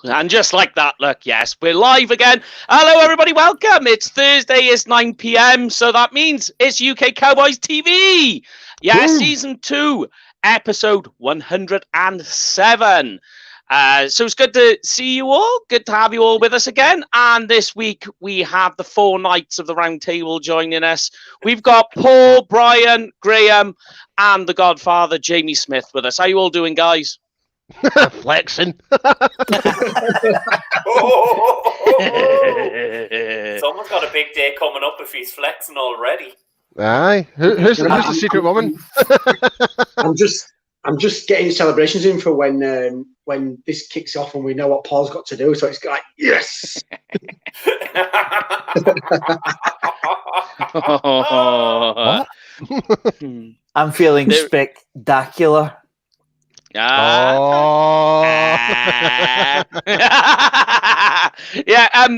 And just like that, look, yes, we're live again. Hello, everybody. Welcome. It's Thursday. It's 9 p.m. So that means it's UK Cowboys TV. Yeah, Season 2, Episode 107. So it's good to see you all. Good to have you all with us again. And this week, we have the 4 Knights of the Round Table joining us. We've got Paul, Brian, Graham, and the Godfather, Jamie Smith, with us. How you all doing, guys? Flexing. Someone's got a big day coming up if he's flexing already. Aye. Who's the secret woman? I'm just getting celebrations in for when this kicks off and we know what Paul's got to do. So it's like, yes. I'm feeling spectacular. Yeah,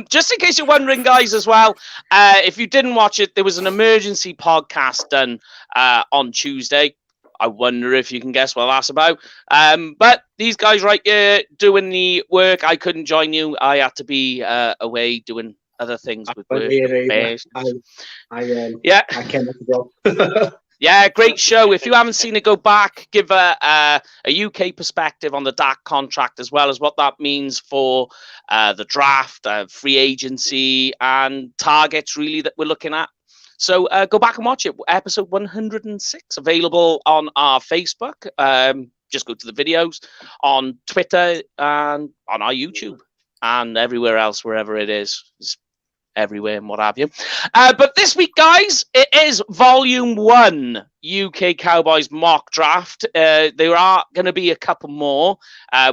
just in case you're wondering, guys, as well, if you didn't watch it, there was an emergency podcast done on Tuesday. I wonder if you can guess what that's about. But these guys right here doing the work. I couldn't join you. I had to be away doing other things with work. I came up to go. Yeah, great show. If you haven't seen it, go back, give a UK perspective on the Dak contract, as well as what that means for the draft, free agency, and targets, really, that we're looking at. So go back and watch it. Episode 106, available on our Facebook. Just go to the videos, on Twitter, and on our YouTube, and everywhere else, wherever it is. It's everywhere and what have you. But this week, guys, it is Volume 1 UK Cowboys mock draft. There are going to be a couple more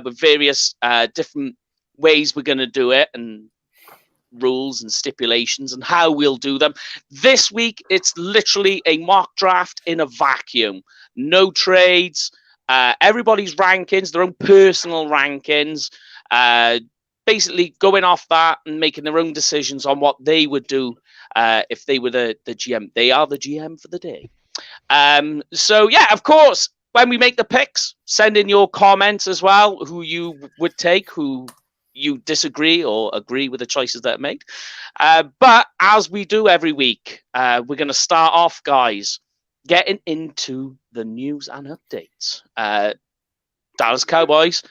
with various different ways we're going to do it, and rules and stipulations and how we'll do them. This week, it's literally a mock draft in a vacuum. No trades, everybody's rankings, their own personal rankings, basically going off that and making their own decisions on what they would do if they were the GM. They are the GM for the day. So, yeah, of course, when we make the picks, send in your comments as well, who you would take, who you disagree or agree with the choices that are made. But as we do every week, we're going to start off, guys, getting into the news and updates. Dallas Cowboys.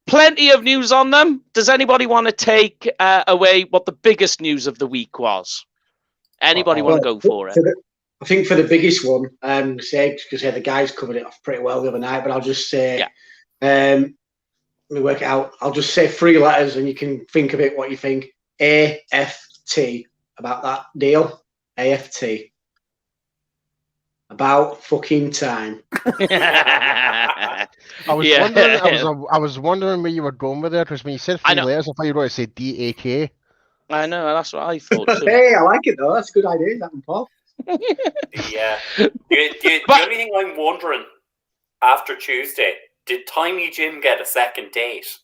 Plenty of news on them. Does anybody want to take away what the biggest news of the week was? Anybody want to go for it? I think for the biggest one, because the guys covered it off pretty well the other night, but I'll just say, let me work it out. I'll just say 3 letters and you can think of it what you think. AFT, about that deal. AFT. About fucking time. I was wondering where you were going with it, because when you said 3 letters, I thought you were going to say DAK. I know, that's what I thought too. Hey, I like it though. That's a good idea, that one, Paul. Yeah. The only thing I'm wondering after Tuesday, did Tiny Jim get a second date?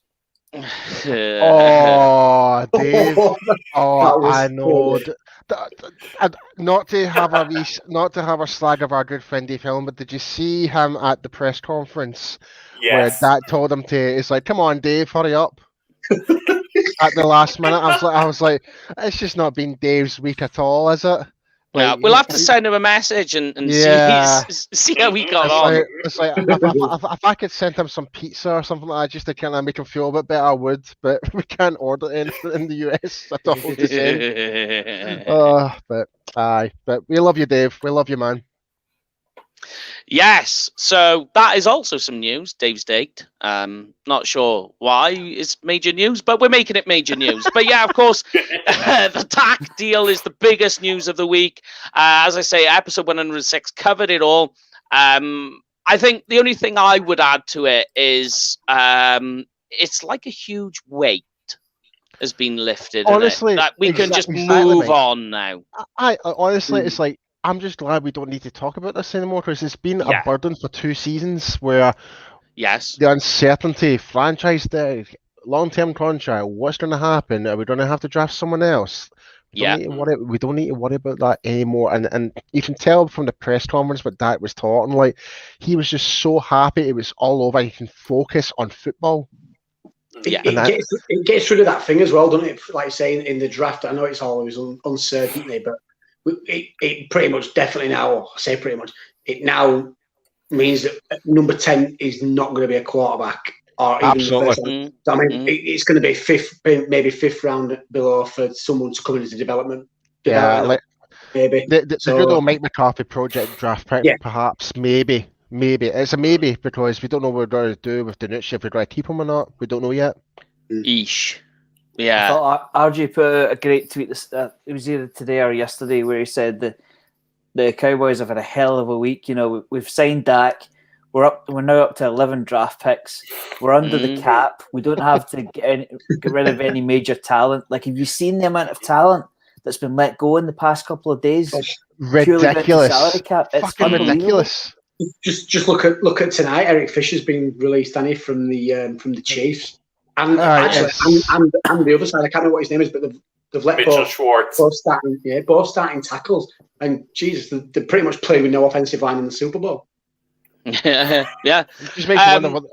Oh, Dave. Oh, I know. Not to have a slag of our good friend Dave Hill, but did you see him at the press conference? Yes. Where Dak told him to? It's like, come on, Dave, hurry up. At the last minute, I was like, it's just not been Dave's week at all, is it? Yeah, we'll have to send him a message and see how he got on. It's like if I could send him some pizza or something like that just to kind of make him feel a bit better, I would. But we can't order anything in the US at all to send. But we love you, Dave. We love you, man. Yes, so that is also some news. Dave's date. Not sure why it's major news, but we're making it major news. But yeah, of course, the Dak deal is the biggest news of the week. As I say, episode 106 covered it all. I think the only thing I would add to it is it's like a huge weight has been lifted. Honestly, that we can just move on now. Honestly, it's like, I'm just glad we don't need to talk about this anymore, because it's been a burden for 2 seasons where the uncertainty, franchise tag, long-term contract, what's going to happen? Are we going to have to draft someone else? We don't need to worry about that anymore. And you can tell from the press conference what Dak was talking, like, he was just so happy it was all over. He can focus on football. It gets rid of that thing as well, doesn't it? Like saying in the draft, I know it's always uncertainty, but it pretty much definitely now, I say pretty much, it now means that number 10 is not going to be a quarterback or even the first round. So, I mean, it's going to be fifth round below for someone to come into development. Maybe. The good old Mike McCarthy project draft pick, perhaps, maybe. It's a maybe because we don't know what we're going to do with Danucci, if we're going to keep him or not. We don't know yet. Eesh. Yeah. I thought RJ put a great tweet. It was either today or yesterday where he said that the Cowboys have had a hell of a week. You know, we've signed Dak. We're now up to 11 draft picks. We're under the cap. We don't have to get rid of any major talent. Like, have you seen the amount of talent that's been let go in the past couple of days? Ridiculous. Salary cap. It's fucking ridiculous. Just look at tonight. Eric Fisher's been released, Danny, from the Chiefs, and and the other side. I can't remember what his name is, but they've let both starting tackles. And Jesus, they pretty much play with no offensive line in the Super Bowl. Yeah. It just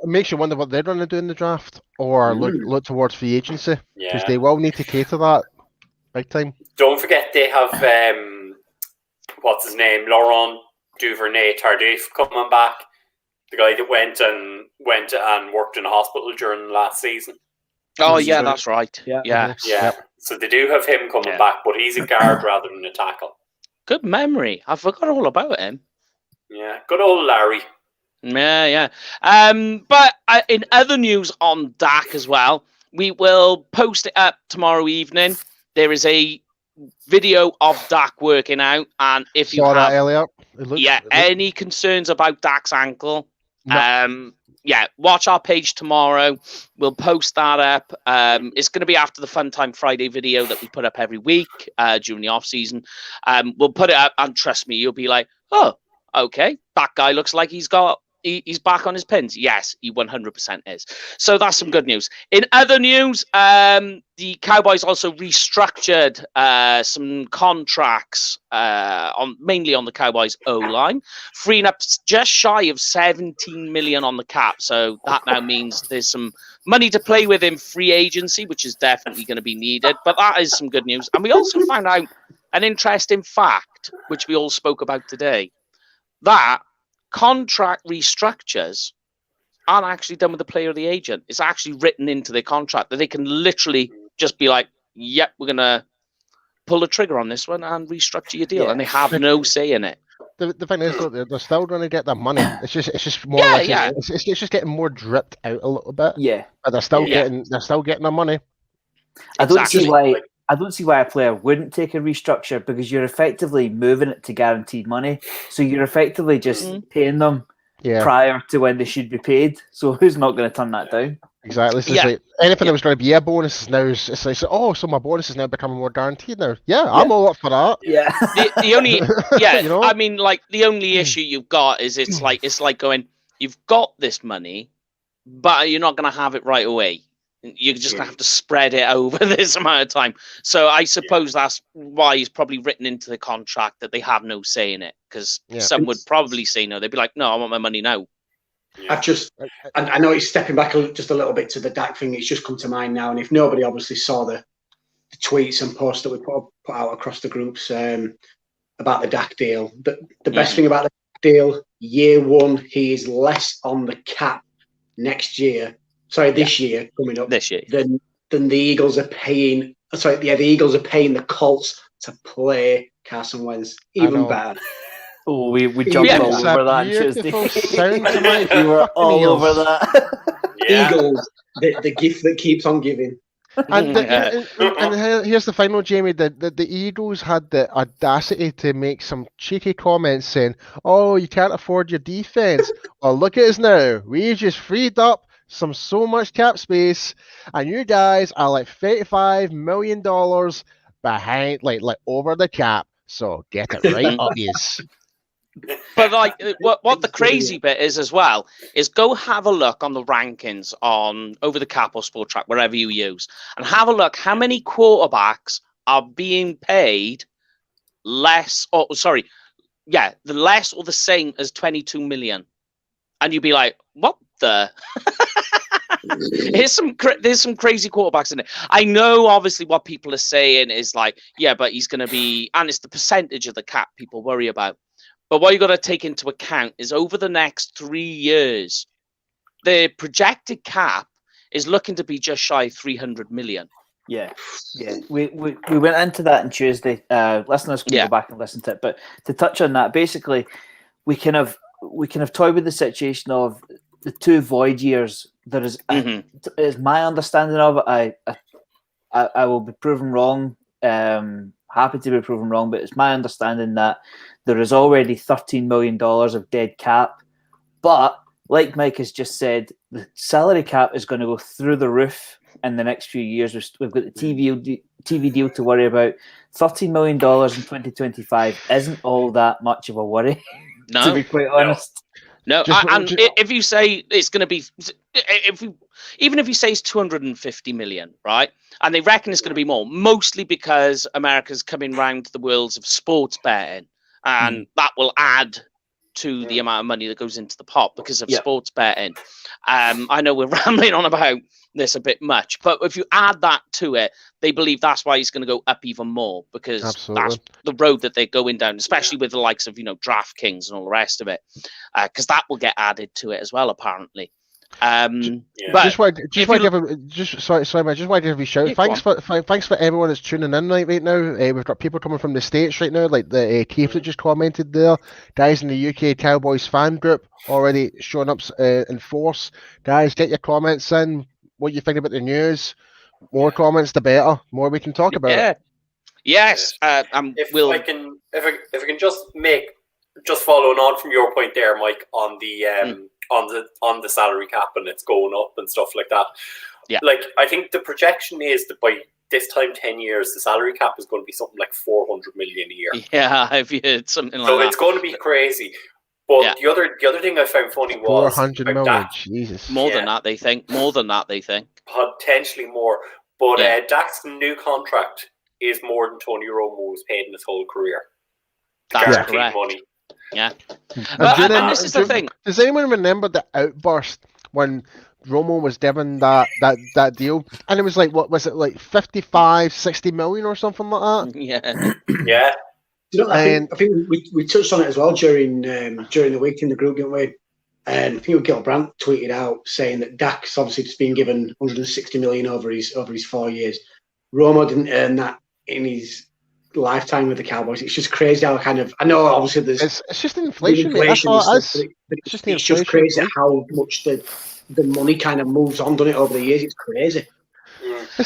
makes you wonder what they're going to do in the draft, or look towards free agency, because they will need to cater that big time. Don't forget they have what's his name, Laurent Duvernay-Tardif coming back, the guy that went and worked in a hospital during last season. Oh yeah, that's right. Yeah. So they do have him coming back, but he's a guard rather than a tackle. Good memory. I forgot all about him. Yeah, good old Larry. Yeah. But in other news on Dak as well, we will post it up tomorrow evening. There is a video of Dak working out, and if you have any concerns about Dak's ankle, watch our page tomorrow. We'll post that up. It's going to be after the Fun Time Friday video that we put up every week during the off season. We'll put it up, and trust me, you'll be like, oh, okay, that guy looks like he's back on his pins. Yes, he 100% is. So that's some good news. In other news, the Cowboys also restructured some contracts mainly on the Cowboys O-line, freeing up just shy of 17 million on the cap. So that now means there's some money to play with in free agency, which is definitely going to be needed. But that is some good news. And we also found out an interesting fact, which we all spoke about today, that contract restructures aren't actually done with the player or the agent. It's actually written into their contract that they can literally just be like, yep, we're going to pull the trigger on this one and restructure your deal. And they have no say in it. The thing is, they're still going to get their money. It's just more it's just getting more dripped out a little bit. Yeah. But they're still getting their money. I don't see why a player wouldn't take a restructure, because you're effectively moving it to guaranteed money. So you're effectively just paying them prior to when they should be paid. So who's not going to turn that down? Exactly. It's like anything that was going to be a bonus is now, it's like, so my bonus is now becoming more guaranteed now. Yeah, I'm all up for that. Yeah. The only, I mean, like, the only issue you've got is it's like going, you've got this money, but you're not going to have it right away. You're just going to have to spread it over this amount of time. So I suppose that's why it's probably written into the contract that they have no say in it, because some would probably say no. They'd be like, no, I want my money now. I know he's stepping back just a little bit to the Dak thing. It's just come to mind now. And if nobody obviously saw the tweets and posts that we put out across the groups about the Dak deal, the best thing about the Dak deal, year one, he is less on the cap next year. This year coming up. This year, than the Eagles are paying. The Eagles are paying the Colts to play Carson Wentz. Even better. Oh, we jumped all over that Tuesday. We were all over that. Eagles, the gift that keeps on giving. And here's the final, Jamie. The Eagles had the audacity to make some cheeky comments saying, "Oh, you can't afford your defense." Well, look at us now. We just freed up so much cap space, and you guys are like $35 million behind, like over the cap. So get it right, obvious. But like, what the crazy bit is as well is go have a look on the rankings on Over the Cap or Sport Track, wherever you use, and have a look how many quarterbacks are being paid less, the less or the same as 22 million, and you'd be like, what the? there's some crazy quarterbacks in it. I know, obviously, what people are saying is like, yeah, but he's going to be, and it's the percentage of the cap people worry about. But what you got to take into account is over the next 3 years, the projected cap is looking to be just shy of 300 million. Yeah. We went into that on Tuesday. Listeners can go back and listen to it. But to touch on that, basically, we kind of toyed with the situation of the 2 void years. There is, is my understanding of it. I will be proven wrong. Happy to be proven wrong, but it's my understanding that there is already $13 million of dead cap. But like Mike has just said, the salary cap is going to go through the roof in the next few years. We've got the TV deal to worry about. $13 million in 2025 isn't all that much of a worry, to be quite honest. No, if you say it's going to be, even if you say it's 250 million, right? And they reckon it's going to be more, mostly because America's coming round to the worlds of sports betting, and that will add to the amount of money that goes into the pot because of sports betting. I know we're rambling on about this a bit much, but if you add that to it, they believe that's why he's going to go up even more, because that's the road that they're going down, especially with the likes of, DraftKings and all the rest of it, because that will get added to it as well, apparently. But just want to give a shout. Thanks for everyone that's tuning in right now. We've got people coming from the States right now, like the Keith that just commented there. Guys in the UK Cowboys fan group already showing up in force. Guys, get your comments in. What you think about the news? More comments, the better. More we can talk about. Yeah. Yes. If I can just following on from your point there, Mike, on the on the salary cap and it's going up and stuff like that. Yeah. Like, I think the projection is that by this time 10 years, the salary cap is going to be something like 400 million a year. Yeah, I've heard something like that. So it's going to be crazy. But the other thing I found funny was 400 million. Jesus. More than that, they think. Potentially more. But Dak's new contract is more than Tony Romo was paid in his whole career. That's correct. Money. Yeah. And this is the thing. Does anyone remember the outburst when Romo was given that deal? And it was like, what was it, like 55, 60 million or something like that? Yeah. Yeah. I think we touched on it as well during the week in the group, didn't we? And I think Gil Brandt tweeted out saying that Dak's obviously just been given 160 million over his 4 years. Romo didn't earn that in his lifetime with the Cowboys. It's just crazy how I know obviously there's it's just inflation, mate. That's all it is. It's just crazy how much the money kind of moves on, doesn't it, over the years? It's crazy.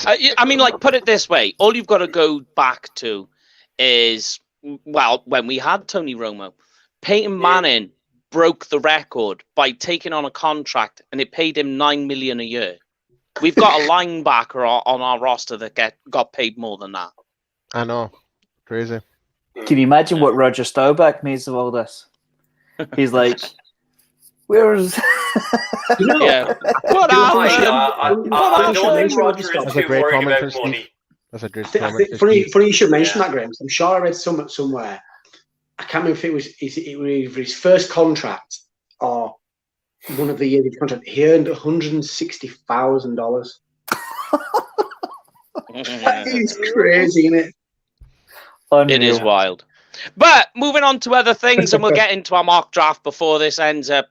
I mean, like, put it this way, all you've got to go back to is, well, when we had Tony Romo, Peyton Manning broke the record by taking on a contract and it paid him $9 million a year. We've got a linebacker on our roster that got paid more than that. I know. Crazy. Can you imagine what Roger Staubach makes of all this? He's like, where's... Yeah. What I don't think Roger is too worried about money. That's a good comment. Funny you should mention that, Graham. I'm sure I read somewhere. I can't remember if it was his first contract or one of the years of his contract. He earned $160,000. That is crazy, isn't it? It is wild. But moving on to other things, and we'll get into our mock draft before this ends up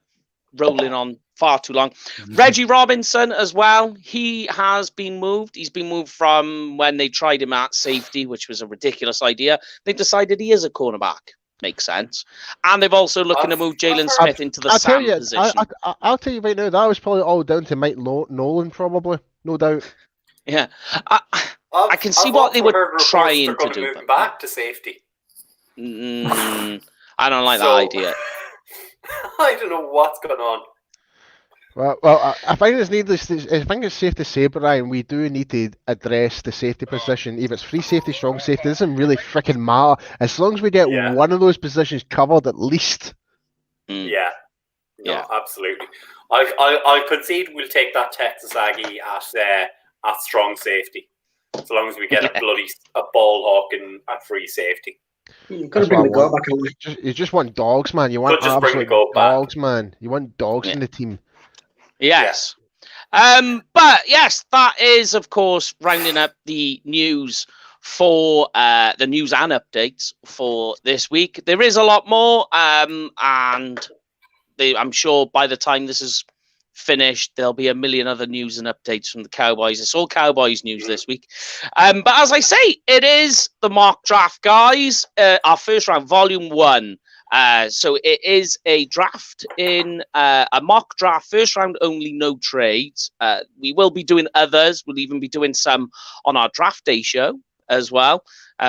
rolling on far too long. Reggie Robinson as well. He has been moved. He's been moved from when they tried him at safety, which was a ridiculous idea. They decided he is a cornerback. Makes sense. And they've also looking to move Jalen Smith into the Sam position. I'll tell you right now, that was probably all down to Mike Nolan, probably. No doubt. Yeah. I can see what they were trying to do. Move back to safety. I don't like that idea. I don't know what's going on. Well, I think it's safe to say, Brian, we do need to address the safety position. If it's free safety, strong safety, it doesn't really freaking matter. As long as we get one of those positions covered at least. Yeah. No, absolutely. I concede we'll take that Texas Aggie at strong safety. As long as we get a ball hawk at free safety. You've got to bring the goal back. You just want dogs, man. You want absolute dogs, man. You want dogs in the team. Yes. But yes, that is, of course, rounding up the news for the news and updates for this week. There is a lot more, and I'm sure by the time this is finished, there'll be a million other news and updates from the Cowboys. It's all Cowboys news this week. But as I say, it is the mock draft, guys. Our first round, volume 1. So it is a draft in a mock draft, first round only, no trades. We will be doing others. We'll even be doing some on our draft day show as well.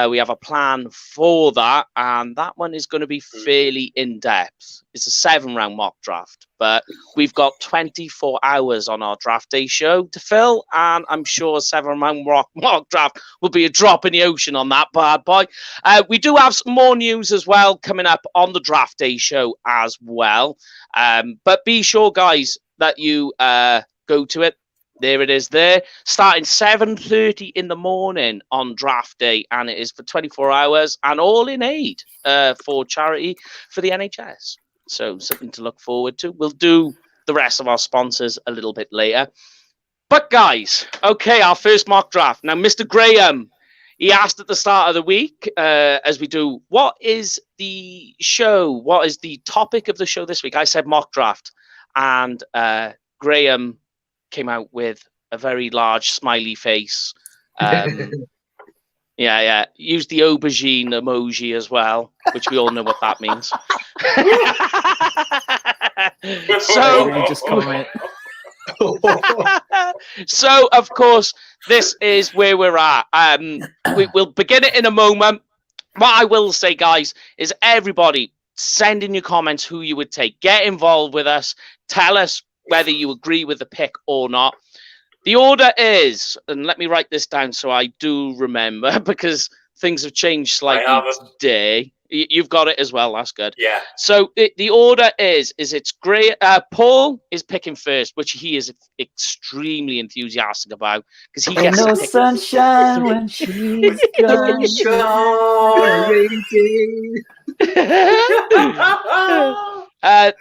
We have a plan for that, and that one is going to be fairly in-depth. It's a 7-round mock draft, but we've got 24 hours on our draft day show to fill, and I'm sure a 7-round mock draft will be a drop in the ocean on that bad boy. We do have some more news as well coming up on the draft day show as well, but be sure, guys, that you go to it. There it is there, starting 7:30 in the morning on draft day, and it is for 24 hours and all in aid for charity for the NHS. So something to look forward to. We'll do the rest of our sponsors a little bit later. But guys, okay, our first mock draft. Now, Mr. Graham, he asked at the start of the week, as we do, what is the show? What is the topic of the show this week? I said mock draft, and Graham came out with a very large smiley face. Yeah. Used the aubergine emoji as well, which we all know what that means. So, of course, this is where we're at. We'll begin it in a moment. What I will say, guys, is everybody send in your comments who you would take. Get involved with us. Tell us whether you agree with the pick or not. The order is, and let me write this down so I do remember, because things have changed slightly today. You've got it as well. That's good. Yeah. So the order is it's great. Paul is picking first, which he is extremely enthusiastic about because he gets no sunshine when she's gone.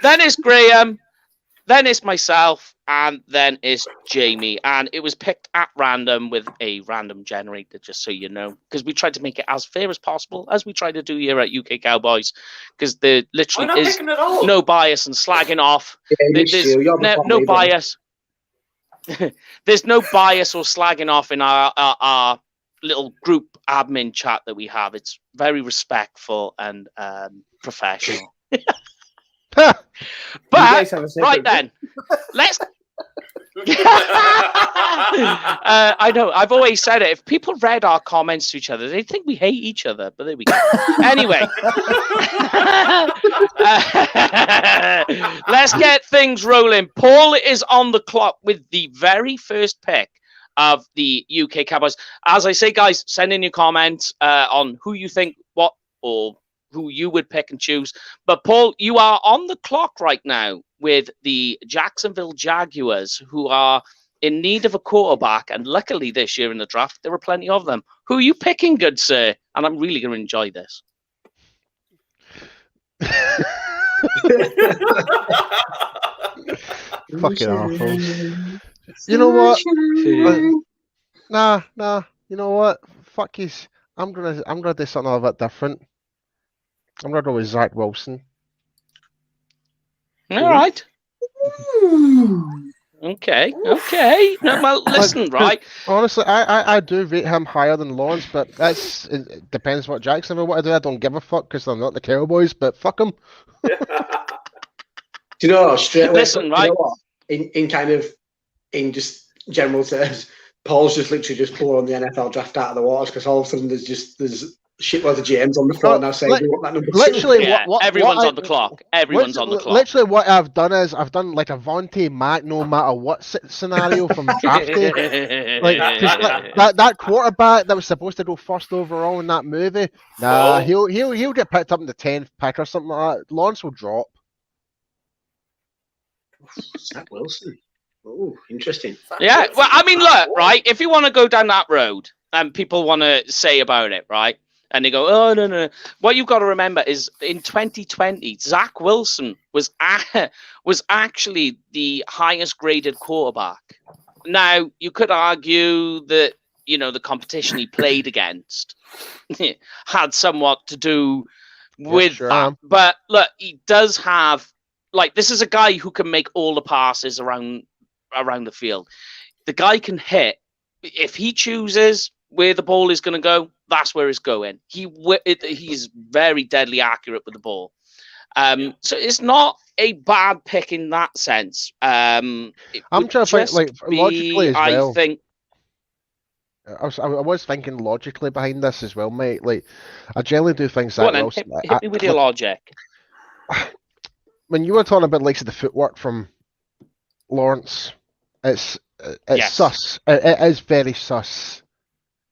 Then it's Graham. Then it's myself, and then it's Jamie. And it was picked at random with a random generator, just so you know, because we tried to make it as fair as possible, as we try to do here at UK Cowboys, because there literally is no bias and slagging off. There's no bias. There's no bias or slagging off in our little group admin chat that we have. It's very respectful and professional. But right then, let's. I know. I've always said it. If people read our comments to each other, they'd think we hate each other. But there we go. Anyway, let's get things rolling. Paul is on the clock with the very first pick of the UK Cowboys. As I say, guys, send in your comments on who you think what or who you would pick and choose. But Paul, you are on the clock right now with the Jacksonville Jaguars, who are in need of a quarterback. And luckily this year in the draft, there were plenty of them. Who are you picking, good sir? And I'm really going to enjoy this. Fucking awful. You know what? Nah. You know what? Fuck you. I'm gonna do something a little bit different. I'm gonna go with Zach Wilson. All right. Okay. No, well, listen, right. Honestly, I do rate him higher than Lawrence, but it depends what Jacksonville want to do. I don't give a fuck because they're not the Cowboys, but fuck them. Do you know what? Straight away, listen, right. You know what? In just general terms, Paul's just literally just pouring the NFL draft out of the waters because all of a sudden there's shitloads of GMs on the floor now saying we want that number literally, two. Everyone's on the clock. Everyone's on the clock. Literally, what I've done is I've done like a Vontae Mack no matter what scenario from draft day. that quarterback that was supposed to go first overall in that movie. Nah, he'll get picked up in the 10th pick or something like that. Lawrence will drop. Zach Wilson. Oh, interesting. Yeah, well, I mean, look, right, if you want to go down that road and people want to say about it, right, And they go, oh, no. What you've got to remember is in 2020, Zach Wilson was actually the highest graded quarterback. Now, you could argue that, the competition he played against had somewhat to do with that. But look, he does have, this is a guy who can make all the passes around the field. The guy can hit. If he chooses where the ball is going to go, that's where it's going. He's very deadly accurate with the ball. So it's not a bad pick in that sense. I'm trying to think, logically as well. I think. I was thinking logically behind this as well, mate. I generally do things that Hit me with your logic. When you were talking about the footwork from Lawrence, it's sus. It is very sus.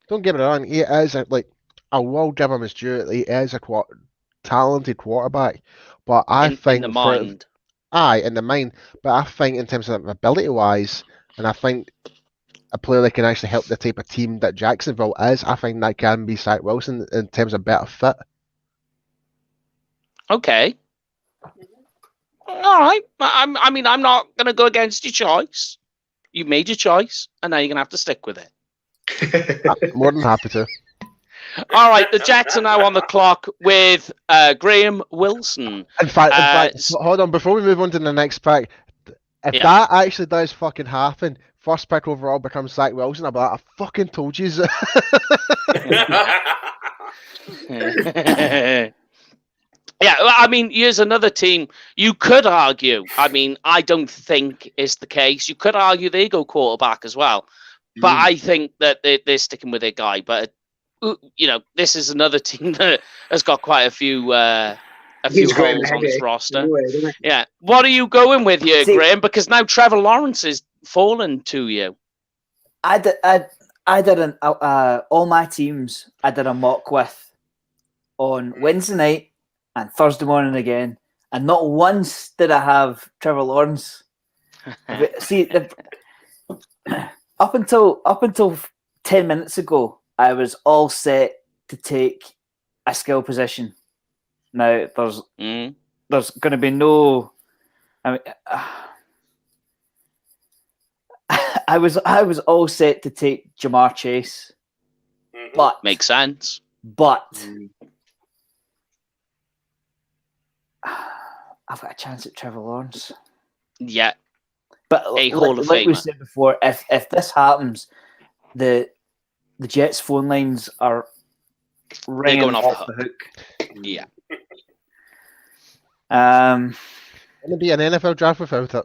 Don't get me wrong. He is I will give him his due. He is a talented quarterback, but I think in the mind. In the mind. But I think in terms of ability wise, and I think a player that can actually help the type of team that Jacksonville is, I think that can be Zach Wilson in terms of better fit. Okay. All right. I mean, I'm not going to go against your choice. You made your choice, and now you're going to have to stick with it. I'm more than happy to. All right, the Jets are now on the clock with Graham Wilson. In fact, hold on. Before we move on to the next pick, if that actually does fucking happen, first pick overall becomes Zach Wilson, I'll be like, I fucking told you. Yeah, I mean, here's another team. You could argue, I don't think it's the case. You could argue they go quarterback as well. But I think that they're sticking with their guy. But, this is another team that has got quite a few holes on this roster. Anyway, yeah. What are you going with here, Graham? Because now Trevor Lawrence is fallen to you. I did all my teams I did a mock with on Wednesday night and Thursday morning again, and not once did I have Trevor Lawrence. See, up until 10 minutes ago, I was all set to take a skill position. Now there's going to be no. I was all set to take Jamar Chase, but makes sense. But I've got a chance at Trevor Lawrence. Yeah, but Hall of like Famer. We said before, if this happens, the Jets phone lines are ringing off the hook. Yeah. It'll be an NFL draft without it.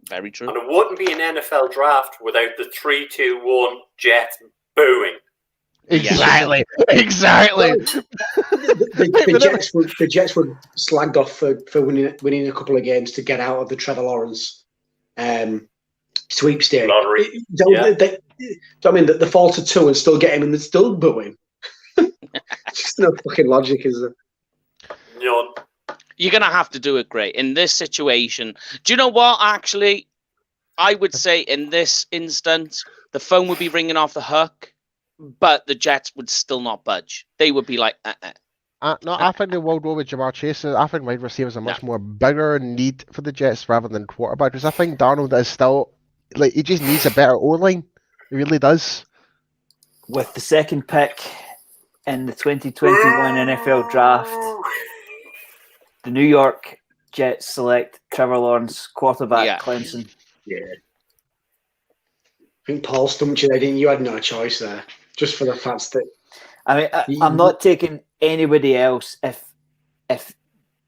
Very true. And it wouldn't be an NFL draft without the 3-2-1 Jets booing. Exactly. Exactly. The Jets were slagged off for winning a couple of games to get out of the Trevor Lawrence sweepstake. Lottery. I mean, the fall to 2 and still get him and they're still booing. Just no fucking logic, is there? None. You're going to have to do it great. In this situation, do you know what, actually? I would say in this instance, the phone would be ringing off the hook, but the Jets would still not budge. They would be like, No, I think they will go with Jamar Chase. I think wide receivers are much more bigger need for the Jets rather than quarterback. Because I think Darnold is still, he just needs a better O-line. He really does. With the second pick in the 2021 NFL draft, the New York Jets select Trevor Lawrence, quarterback, Clemson. Yeah. I think Paul stumped you there, didn't you? You had no choice there, just for the fact that... I mean, I'm not taking anybody else. If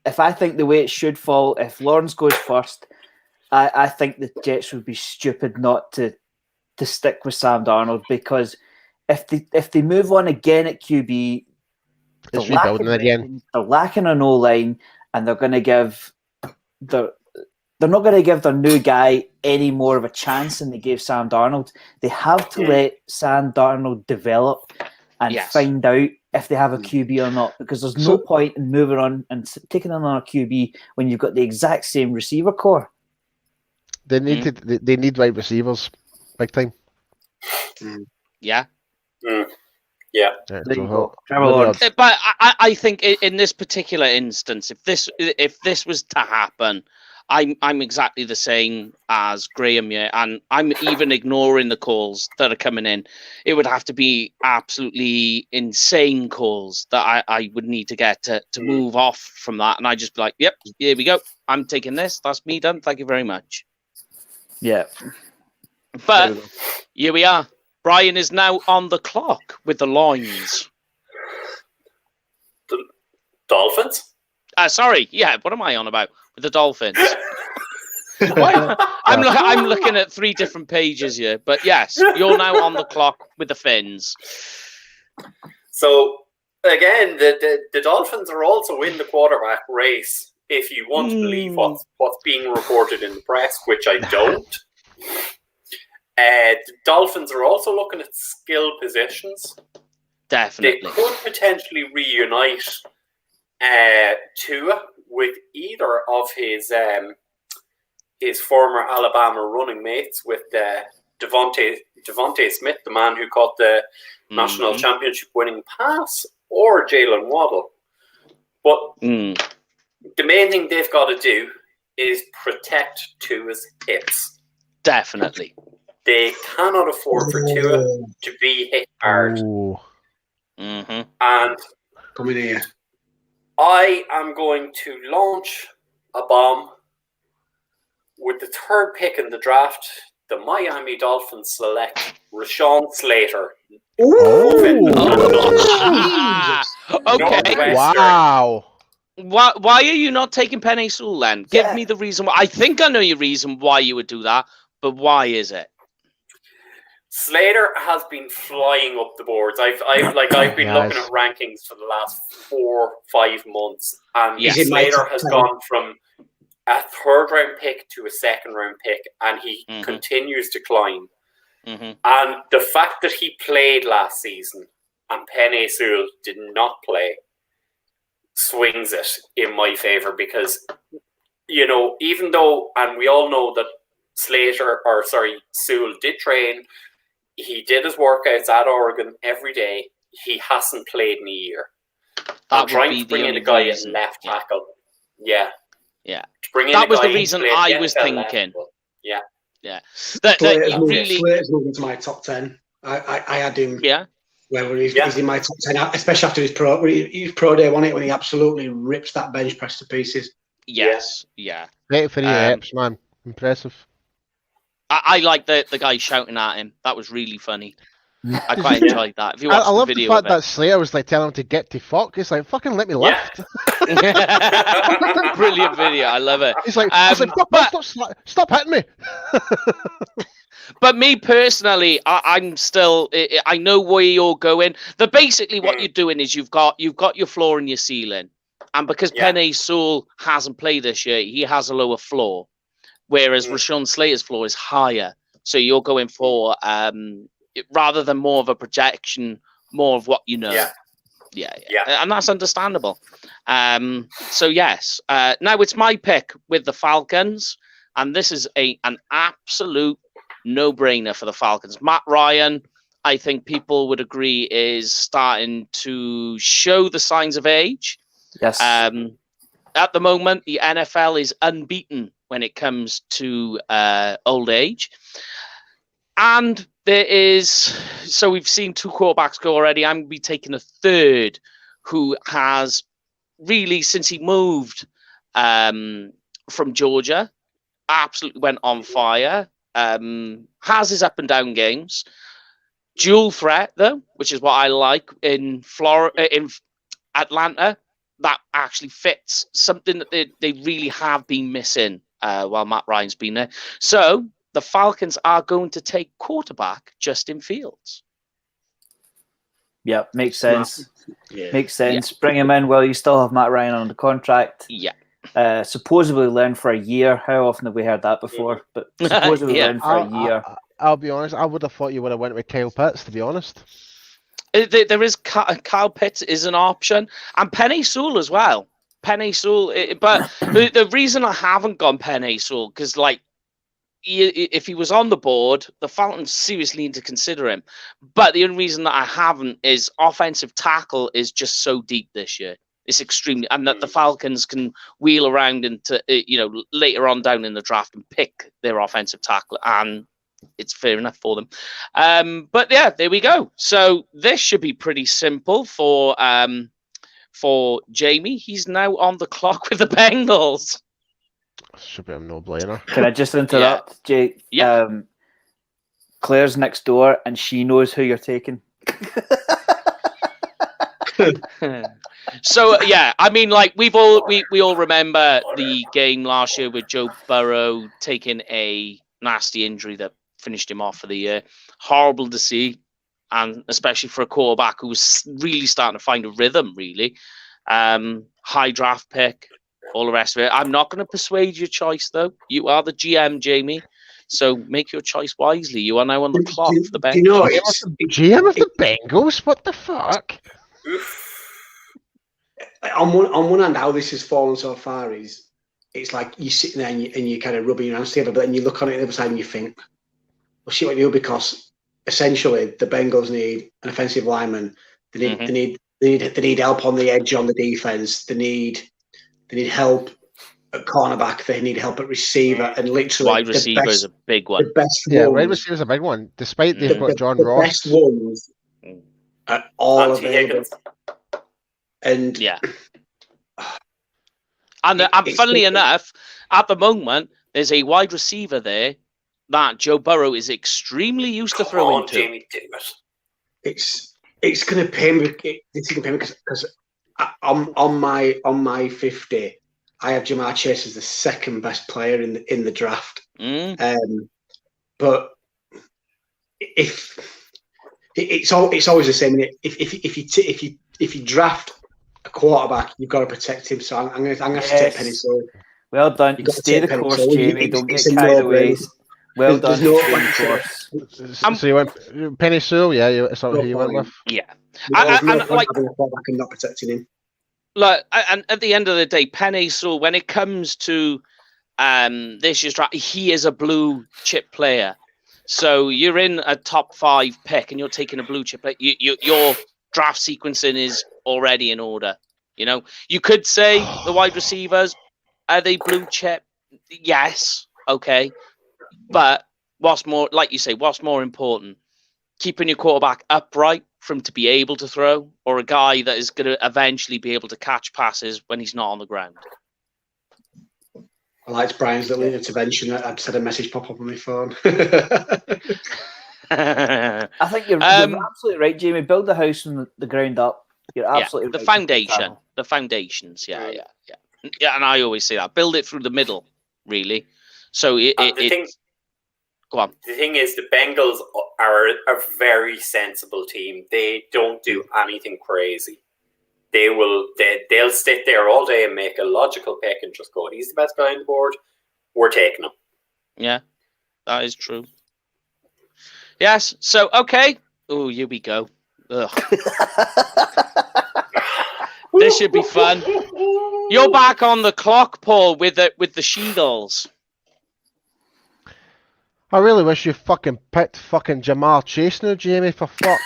I think the way it should fall, if Lawrence goes first, I think the Jets would be stupid not to stick with Sam Darnold, because if they move on again at QB, they're lacking an O-line, and they're going to give they're not going to give their new guy any more of a chance than they gave Sam Darnold. They have to let Sam Darnold develop and find out if they have a QB or not, because there's no point in moving on and taking on a QB when you've got the exact same receiver core. They need wide receivers, big time. Yeah. Yeah. There you go. Travel on. But I think in this particular instance, if this was to happen, I'm exactly the same as Graham here, and I'm even ignoring the calls that are coming in. It would have to be absolutely insane calls that I would need to get to move off from that, and I just be like, yep, here we go. I'm taking this. That's me done. Thank you very much. Yeah. But here we are. Brian is now on the clock with the lines. The Dolphins? Sorry. Yeah, what am I on about? With the Dolphins. I'm looking at 3 different pages here. But yes, you're now on the clock with the Fins. So, again, the Dolphins are also in the quarterback race, if you want to believe what's being reported in the press, which I don't. The Dolphins are also looking at skill positions. Definitely. They could potentially reunite Tua with either of his former Alabama running mates, with Devontae Smith, the man who caught the national championship winning pass, or Jalen Waddle. But the main thing they've got to do is protect Tua's hips. Definitely. They cannot afford for Tua to be hit hard. And come in here. I am going to launch a bomb with the 3rd pick in the draft. The Miami Dolphins select Rashawn Slater. Okay. Wow. Why are you not taking Penei Sewell then? Give me the reason why. I think I know your reason why you would do that, but why is it? Slater has been flying up the boards. I've been looking at rankings for the last 4-5 months, and Slater has gone from a 3rd round pick to a 2nd round pick, and he continues to climb. And the fact that he played last season and Penei Sewell did not play swings it in my favor, because even though, and we all know that Sewell did train. He did his workouts at Oregon every day. He hasn't played in a year. I'm trying to bring in a guy at left tackle. Yeah. That was the reason I was thinking. Slater's moving to my top 10. I had him. Yeah. Whether he's in my top 10, especially after his pro day, wasn't it, when he absolutely rips that bench press to pieces. Yes. Yeah. Great for the reps, man. Impressive. I like the guy shouting at him. That was really funny. I quite enjoyed that. If you watch I love the video the fact of it. that Slater was like telling him to get to fuck. It's like, fucking let me lift. Brilliant video. I love it. He's like, stop hitting me. But me personally, I'm still. I know where you're going. Basically what you're doing is you've got your floor and your ceiling, and because Penei Sewell hasn't played this year, he has a lower floor. Whereas Rashawn Slater's floor is higher. So you're going for, rather than more of a projection, more of what you know. Yeah. And that's understandable. So, yes. Now it's my pick with the Falcons. And this is an absolute no-brainer for the Falcons. Matt Ryan, I think people would agree, is starting to show the signs of age. Yes. At the moment, the NFL is unbeaten when it comes to old age. And we've seen 2 quarterbacks go already. I'm going to be taking a 3rd who has really, since he moved from Georgia, absolutely went on fire. Has his up and down games. Dual threat, though, which is what I like in Atlanta. That actually fits something that they really have been missing while Matt Ryan's been there. So the Falcons are going to take quarterback Justin Fields. Yeah, makes sense. Makes sense. Bring him in while you still have Matt Ryan on the contract. Yeah. Supposedly learn for a year. How often have we heard that before? But supposedly learn for a year. I'll be honest. I would have thought you would have went with Kyle Pitts, to be honest. There is Kyle Pitts is an option, and Penei Sewell as well. Penei Sewell, but the reason I haven't gone Penei Sewell, because if he was on the board, the Falcons seriously need to consider him. But the only reason that I haven't is offensive tackle is just so deep this year. It's extremely, and that the Falcons can wheel around into, later on down in the draft and pick their offensive tackle, and it's fair enough for them. But yeah, there we go. So this should be pretty simple for Jamie. He's now on the clock with the Bengals. Should be a no-brainer. Can I just interrupt, Jake? Yeah. Claire's next door, and she knows who you're taking. So yeah, I mean, like we all remember the game last year with Joe Burrow taking a nasty injury that finished him off for the year. Horrible to see, and especially for a quarterback who was really starting to find a rhythm. Really, high draft pick, all the rest of it. I'm not going to persuade your choice, though. You are the GM, Jamie. So make your choice wisely. You are now on the clock for the Bengals. You know, GM of the Bengals? What the fuck? On one hand, how this has fallen so far is it's like you sitting there and you kind of rubbing your hands together, but then you look on it the other side and you think, well, shit, what do you do? Because essentially the Bengals need an offensive lineman. They need help on the edge on the defense. They need help at cornerback. They need help at receiver, and literally wide receiver is a big one. The best wide receiver is a big one. Despite they've got John Ross, best ones are all available. And and funnily enough, at the moment, there's a wide receiver there that Joe Burrow is extremely used to throwing to. Jamie, do it. It's going to pay me. It's going to pay me because on my 50, I have Jamar Chase as the second best player in the draft. But if it's always the same. If you draft a quarterback, you've got to protect him. So I'm going to have to take Penny Sewell. Well done. Stay the course, Jamie. Don't get carried away. Well done. Stay the course. So you went Penny Sewell, yeah? Is that who you went with? Yeah. And like having a quarterback and not protecting him. Like, and at the end of the day, Penny Sewell, when it comes to this year's draft, he is a blue chip player. So you're in a top 5 pick and you're taking a blue chip player. Your draft sequencing is already in order. You know, you could say the wide receivers, are they blue chip? Yes. Okay. But what's more, like you say, what's more important? Keeping your quarterback upright for him to be able to throw, or a guy that is going to eventually be able to catch passes when he's not on the ground? I liked Brian's little intervention. I'd said a message pop up on my phone. I think you're absolutely right, Jamie. Build the house from the ground up. You're absolutely right. The foundation. The foundations. Yeah. And I always say that. Build it through the middle, really. So go on. The thing is, the Bengals are a very sensible team. They don't do anything crazy. They'll sit there all day and make a logical pick and just go, he's the best guy on the board. We're taking him. Yeah, that is true. Yes. So okay. Oh, here we go. This should be fun. You're back on the clock, Paul, with the She-Dolls. I really wish you fucking picked fucking Jamar Chase now, Jamie, for fuck.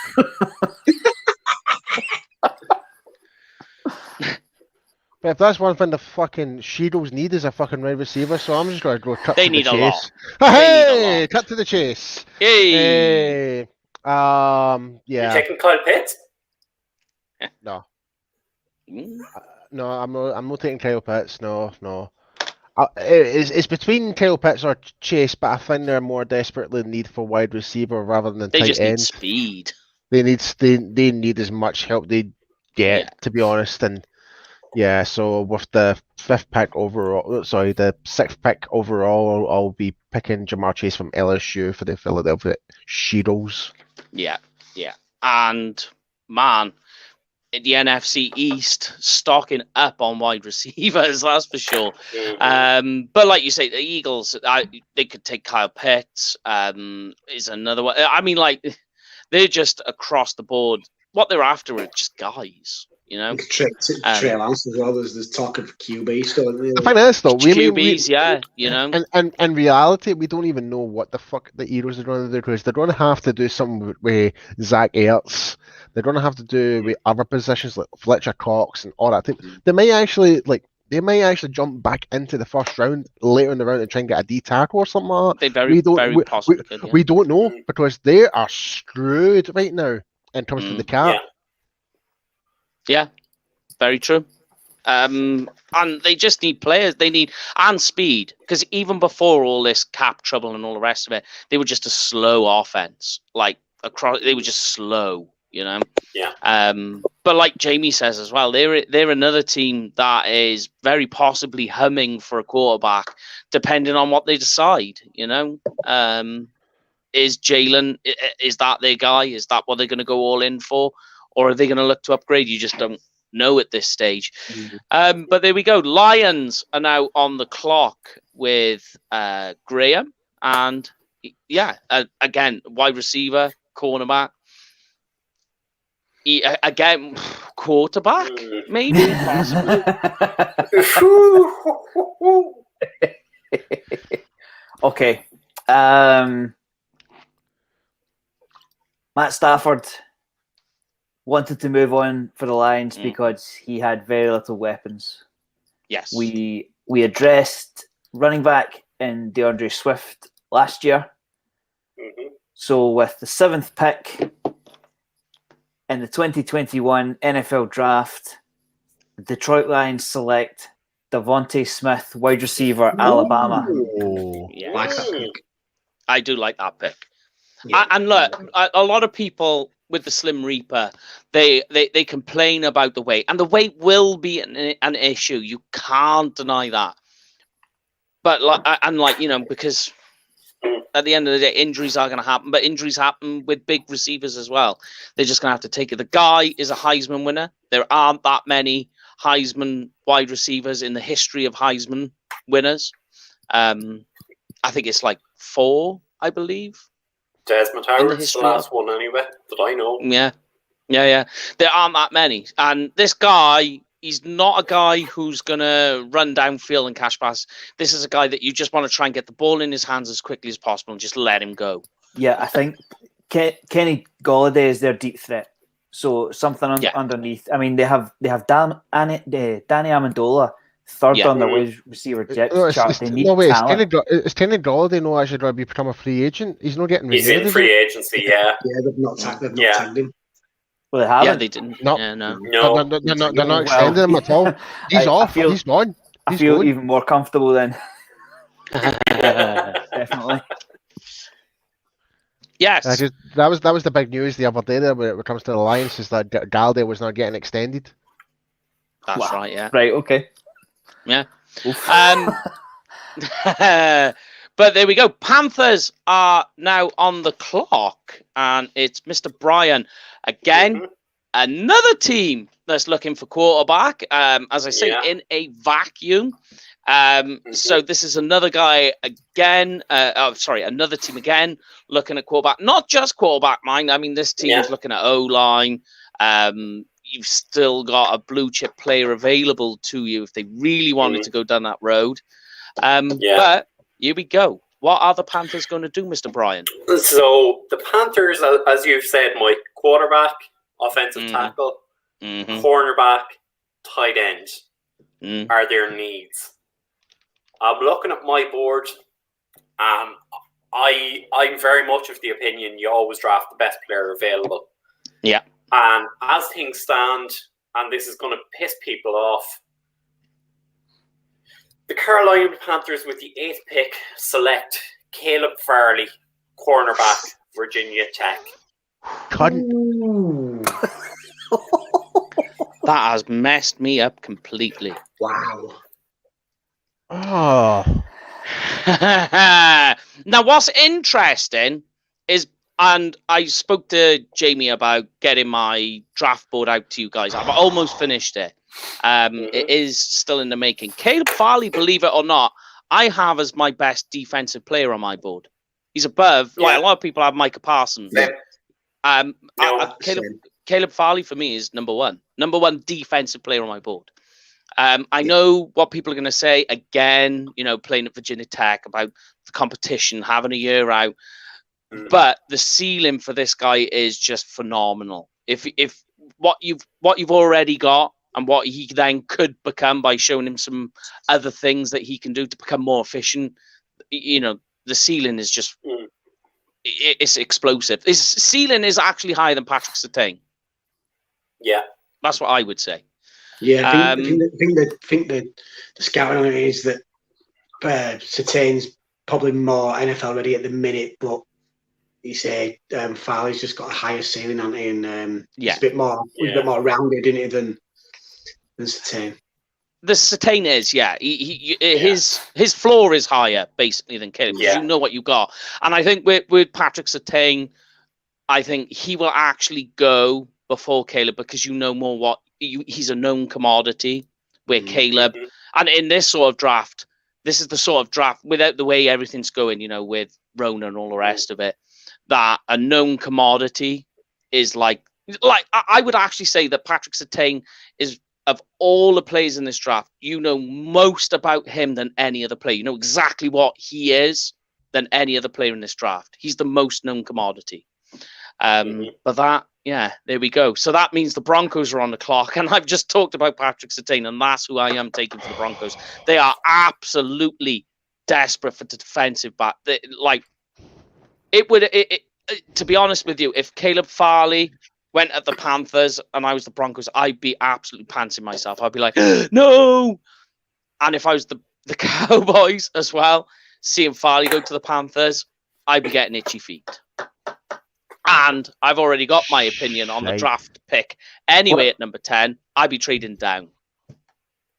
But if that's one thing the fucking She-Dolls need is a fucking wide receiver, so I'm just going to go cut to the chase. They need a lot. Hey, cut to the chase. Hey. Yeah. You're taking Kyle Pitts? No. No, I'm not taking Kyle Pitts. No. It's between Kyle Pitts or Chase, but I think they're more desperately in need for wide receiver rather than tight end. They just need speed. They need as much help they get, to be honest. And yeah, so with the 6th pick overall, I'll be picking Jamar Chase from LSU for the Philadelphia She-Dolls. Yeah. And man, in the NFC East, stocking up on wide receivers, that's for sure. But like you say, the Eagles, they could take Kyle Pitts. Is another one. I mean, like, they're just across the board. What they're after are just guys. You know, Trey Lance as well. There's talk of QB still. The thing is, though, yeah, you know, and in reality, we don't even know what the fuck the Eagles are going to do, because they're going to have to do something with Zach Ertz. They're going to have to do with other positions like Fletcher Cox and all that. They may actually jump back into the first round later in the round and try and get a D tackle or something like that. Very possibly could, yeah. We don't know, because they are screwed right now in terms of the cap. Yeah, very true. And they just need players. They need and speed, because even before all this cap trouble and all the rest of it, they were just a slow offense. Like across, they were just slow. You know. Yeah. But like Jamie says as well, they're another team that is very possibly humming for a quarterback, depending on what they decide. You know, is Jalen, is that their guy? Is that what they're going to go all in for? Or are they going to look to upgrade? You just don't know at this stage. But there we go. Lions are now on the clock with Graham. And, again, wide receiver, cornerback. Again, quarterback, maybe, possibly. Okay. Matt Stafford wanted to move on for the Lions because he had very little weapons. Yes. We addressed running back in DeAndre Swift last year. So with the 7th pick in the 2021 NFL Draft, the Detroit Lions select Devontae Smith, wide receiver, Alabama. Yes. I do like that pick. Yeah. And look, a lot of people with the Slim Reaper, they complain about the weight, and the weight will be an issue. You can't deny that. But because at the end of the day, injuries are going to happen, but injuries happen with big receivers as well. They're just going to have to take it. The guy is a Heisman winner. There aren't that many Heisman wide receivers in the history of Heisman winners. I think it's like 4, I believe. Desmond Howard's the last one anyway, that I know. Yeah. There aren't that many. And this guy, he's not a guy who's going to run downfield and catch pass. This is a guy that you just want to try and get the ball in his hands as quickly as possible and just let him go. Yeah, I think Kenny Golladay is their deep threat. So something underneath. I mean, they have Danny Amendola, third on the wide receiver chart. They need talent. Is Kenny Golladay not actually going to become a free agent? He's not getting renewed. He's in free agency, yeah. Yeah, they've not tagged him. Well, they haven't. Yeah, they didn't. No. Yeah, no. They're not extending him at all. He's off. He's gone. I feel even more comfortable then. Definitely. Yes. That was the big news the other day there when it comes to the Lions, is that Golladay was not getting extended. That's right, yeah. Right, okay. Yeah. But there we go. Panthers are now on the clock, and it's Mr. Bryan. Again, another team that's looking for quarterback, as I say, in a vacuum. So this is another guy again. Another team again looking at quarterback. Not just quarterback, mind. I mean, this team is looking at O-line. You've still got a blue chip player available to you if they really wanted to go down that road. But here we go. What are the Panthers going to do, Mr. Bryan? So the Panthers, as you've said, Mike, quarterback, offensive tackle, cornerback, tight end are their needs. I'm looking at my board. I'm very much of the opinion you always draft the best player available. Yeah. And as things stand, and this is going to piss people off, the Carolina Panthers with the 8th pick select Caleb Farley, cornerback, Virginia Tech. That has messed me up completely. Wow. Oh. Now, what's interesting is, and I spoke to Jamie about getting my draft board out to you guys. I've almost finished it. It is still in the making. Caleb Farley, believe it or not, I have as my best defensive player on my board. He's above. Like a lot of people have Micah Parsons. Caleb Farley for me is number one defensive player on my board. I know what people are going to say again, playing at Virginia Tech about the competition, having a year out, but the ceiling for this guy is just phenomenal. If what you've already got and what he then could become by showing him some other things that he can do to become more efficient, the ceiling is just it's explosive. His ceiling is actually higher than Patrick Surtain. Yeah, that's what I would say. Yeah, I think the scouting on it is that Surtain's probably more NFL ready at the minute, but you say Farley's just got a higher ceiling on it, and it's a bit more rounded in it than Surtain. The Surtain is, his floor is higher basically than Caleb because you know what you got, and I think with Patrick Surtain, I think he will actually go before Caleb because you know more what. He's a known commodity where Caleb, and in this sort of draft, this is the sort of draft without the way everything's going, with Rona and all the rest of it, that a known commodity is like I would actually say that Patrick Surtain is, of all the players in this draft, most about him than any other player. You know exactly what he is than any other player in this draft. He's the most known commodity. But that, there we go. So that means the Broncos are on the clock, and I've just talked about Patrick Surtain, and that's who I am taking for the Broncos. They are absolutely desperate for the defensive back. To be honest with you, if Caleb Farley went at the Panthers and I was the Broncos, I'd be absolutely pantsing myself. I'd be like, no. And if I was the Cowboys as well, seeing Farley go to the Panthers, I'd be getting itchy feet. And I've already got my opinion on the draft pick. Anyway, at number 10, I'd be trading down.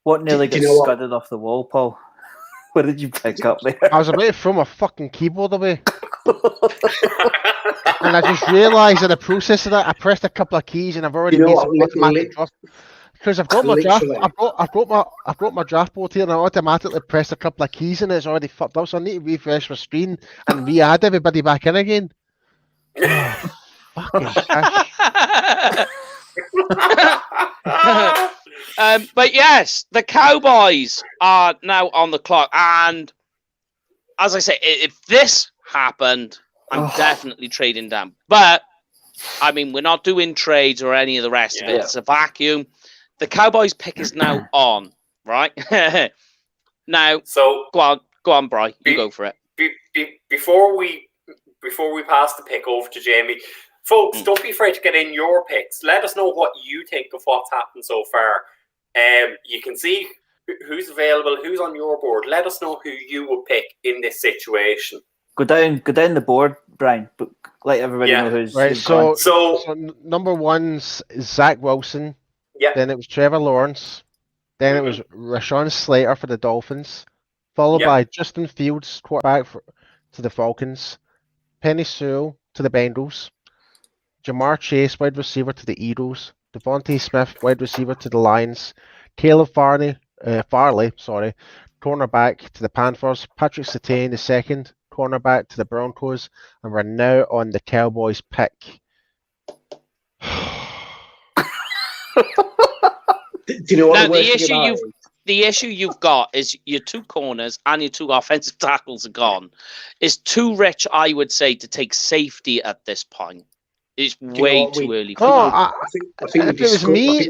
What nearly got scudded off the wall, Paul? What did you pick up there? I was about to throw my fucking keyboard away. And I just realised in the process of that, I pressed a couple of keys and I've already made some automatic draft. Because I've got my draft, I've got my draft board here, and I automatically pressed a couple of keys and it's already fucked up. So I need to refresh my screen and re-add everybody back in again. Fucking but yes, the Cowboys are now on the clock, and as I say, if this happened, I'm definitely trading down. But I mean, we're not doing trades or any of the rest of it. It's a vacuum. The Cowboys pick is now on, right? Now, so go on, Bri. You go for it. Before we pass the pick over to Jamie, folks, don't be afraid to get in your picks. Let us know what you think of what's happened so far. You can see who's available, who's on your board. Let us know who you would pick in this situation. Go down the board, Brian. But let everybody know who's right. Who's so number one's Zach Wilson. Yeah. Then it was Trevor Lawrence. Then it was Rashawn Slater for the Dolphins, followed by Justin Fields, quarterback to the Falcons. Penny Sewell to the Bengals. Jamar Chase, wide receiver to the Eagles. Devontae Smith, wide receiver to the Lions. Caleb Farley, cornerback to the Panthers. Patrick Surtain, the second cornerback to the Broncos. And we're now on the Cowboys pick. Do you know what now, the issue you've got is your two corners and your two offensive tackles are gone. It's too rich, I would say, to take safety at this point. It's way too early. I think if it was me,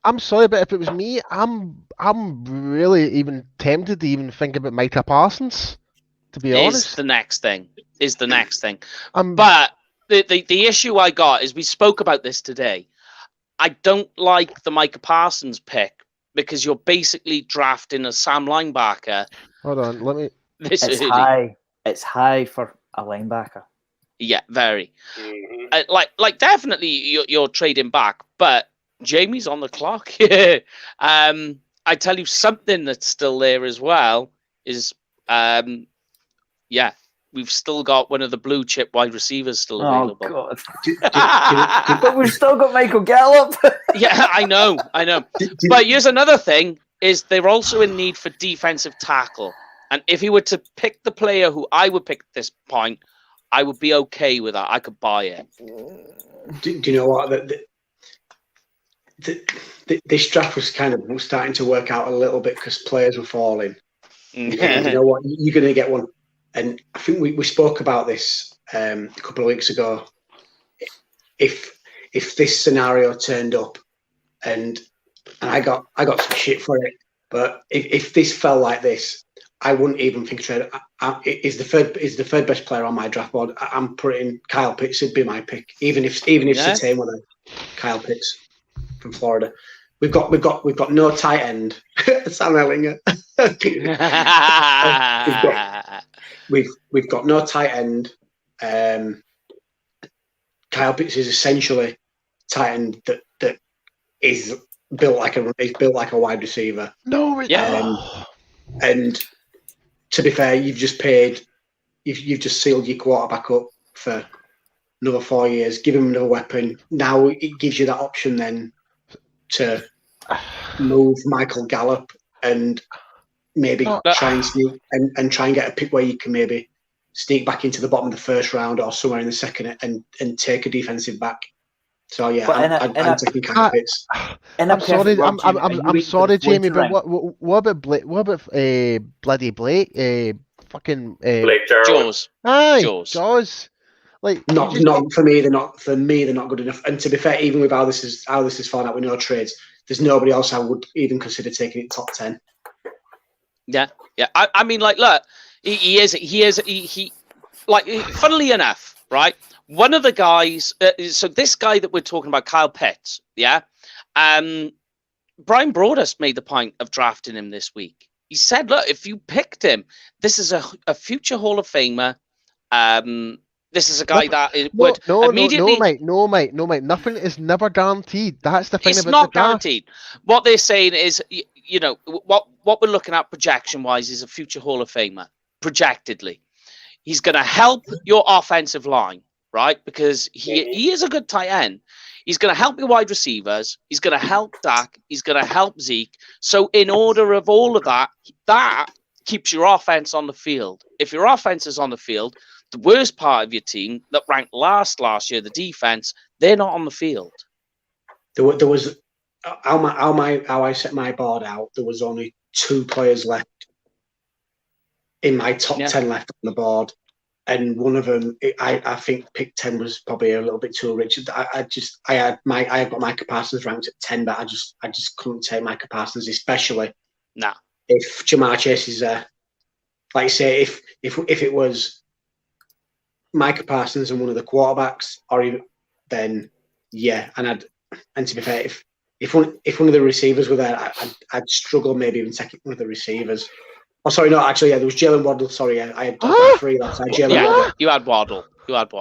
I'm sorry, but if it was me, I'm really even tempted to even think about Micah Parsons. To be honest, is the next thing. But the issue I got is we spoke about this today. I don't like the Micah Parsons pick because you're basically drafting a Sam linebacker. Hold on, let me. It's high. It's high for a linebacker. Yeah, very. Like definitely you're trading back, but Jamie's on the clock. I tell you something that's still there as well is, we've still got one of the blue chip wide receivers still available. Oh, God. But we've still got Michael Gallup. Yeah, I know. But here's another thing, is they're also in need for defensive tackle. And if you were to pick the player who I would pick at this point, I would be okay with that. I could buy it. do you know what? This draft was kind of starting to work out a little bit because players were falling. And you know what? You're going to get one. And I think we spoke about this a couple of weeks ago. If this scenario turned up, and I got some shit for it, but if this fell like this, I wouldn't even think of trade. Is the third best player on my draft board. I'm putting Kyle Pitts would be my pick, even if Sertain were there. Kyle Pitts from Florida. We've got no tight end. Sam Ellinger. we've got no tight end. Kyle Pitts is essentially tight end that is built like a wide receiver. No, and to be fair, you've just sealed your quarterback up for another 4 years. Give him another weapon. Now it gives you that option then to move Michael Gallup and maybe try and sneak and try and get a pick where you can maybe sneak back into the bottom of the first round or somewhere in the second and take a defensive back. So yeah, I'm taking Kyle Pitts. I'm sorry, Jamie, but what about bloody Blake? Fucking Blake Jarwin. Jaws. Like not for me. They're not good enough. And to be fair, even with how this is falling out with no trades, there's nobody else I would even consider taking it top 10. Yeah. I mean, like, look, he is. Like, funnily enough, right? One of the guys. So this guy that we're talking about, Kyle Pitts, yeah. Brian Broadus made the point of drafting him this week. He said, look, if you picked him, this is a future Hall of Famer. This is a guy would immediately... No, mate. Nothing is never guaranteed. That's the thing about the draft. It's not guaranteed. What they're saying is, you know, what we're looking at projection-wise is a future Hall of Famer, projectedly. He's going to help your offensive line, right? Because he is a good tight end. He's going to help your wide receivers. He's going to help Dak. He's going to help Zeke. So in order of all of that keeps your offense on the field. If your offense is on the field, the worst part of your team that ranked last year, the defense, they're not on the field. There was how I set my board out. There was only 2 players left in my top 10 left on the board, and one of them, I think pick 10 was probably a little bit too rich. I got Micah Parsons ranked at 10, but I just couldn't take Micah Parsons, especially if Jamar Chase is there. Like I say, if it was Micah Parsons and one of the quarterbacks, then yeah, and to be fair, if one of the receivers were there, I'd struggle maybe even taking one of the receivers. Oh, sorry, no, actually, yeah, there was Jalen Waddle. Sorry, I had 3 last night. Waddle. You had Waddle.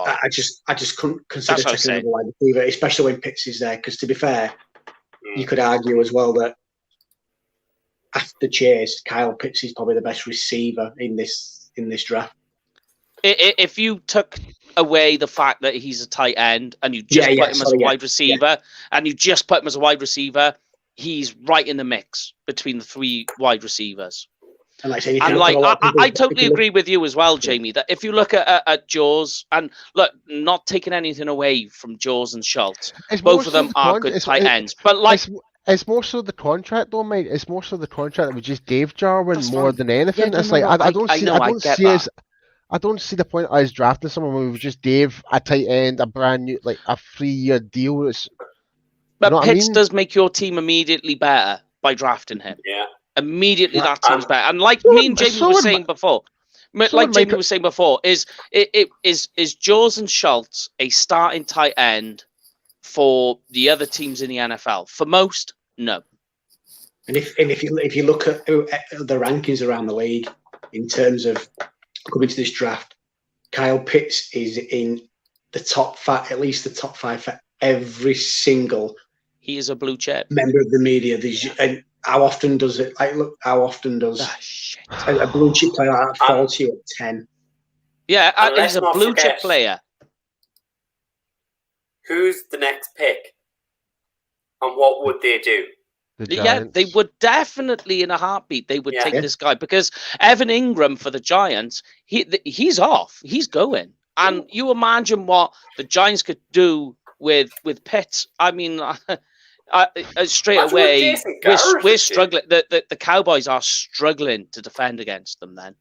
I just couldn't consider taking another wide receiver, especially when Pitts is there. Because to be fair, you could argue as well that after Chase, Kyle Pitts is probably the best receiver in this draft. If you took away the fact that he's a tight end and you just put him as a wide receiver, he's right in the mix between the 3 wide receivers. And I totally agree with you as well, Jamie, that if you look at Jaws, and look, not taking anything away from Jaws and Schultz, both of them are good tight ends. But like, it's more so the contract, though, mate. It's more so the contract that we just gave Jarwin more than anything. It's like I don't see the point of us drafting someone when we just gave a tight end a brand new, like a 3-year deal. But Pitts does make your team immediately better by drafting him. Yeah. Immediately that team's better. And like me and Jamie were saying before, is Jaws and Schultz a starting tight end for the other teams in the NFL? For most, no. And if you look at the rankings around the league in terms of coming to this draft, Kyle Pitts is in the top 5, at least the top 5 for every single. He is a blue chip member of the media. And how often does it? Like, look, how often does a blue chip player like that fall to you at 10? Yeah, he's a blue chip player. Who's the next pick, and what would they do? Yeah, they would definitely, in a heartbeat, they would take this guy, because Evan Ingram for the Giants, he's off. He's going. And you imagine what the Giants could do with Pitts, I mean, straight away we're struggling. The Cowboys are struggling to defend against them then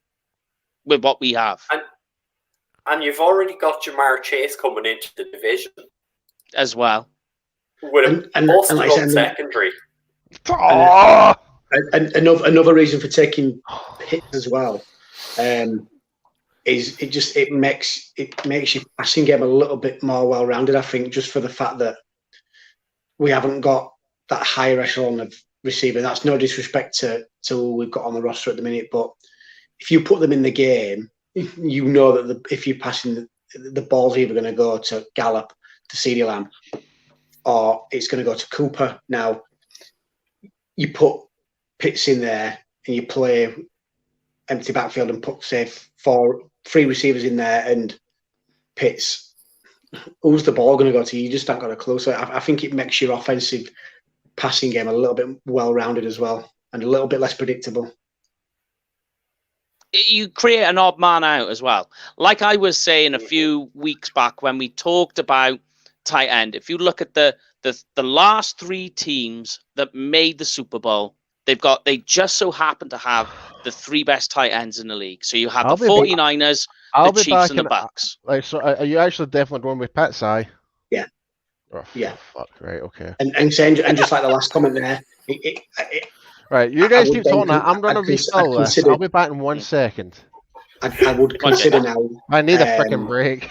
with what we have. And you've already got Jamar Chase coming into the division as well. With a busted-up secondary. And another reason for taking Pitts as well is it makes your passing game a little bit more well-rounded, I think, just for the fact that we haven't got that higher echelon of receiver. That's no disrespect to who we've got on the roster at the minute, but if you put them in the game, you know that if you're passing, the ball's either going to go to Gallup, to CeeDee Lamb, or it's going to go to Cooper. Now, you put Pitts in there and you play empty backfield and put, say, 3 receivers in there and Pitts, who's the ball going to go to? You just haven't got a clue. So I think it makes your offensive passing game a little bit well-rounded as well and a little bit less predictable. You create an odd man out as well. Like I was saying a few weeks back when we talked about tight end, if you look at the last 3 teams that made the Super Bowl, they just so happen to have the 3 best tight ends in the league. So you have the 49ers, the Chiefs, and the Bucks. So are you actually definitely going with Pitts? Yeah. Oh, yeah. Fuck, right, okay. And just like the last comment there, right, you guys keep talking. I'm going to restall this. I'll be back in 1 second. I would consider now. I need a freaking break.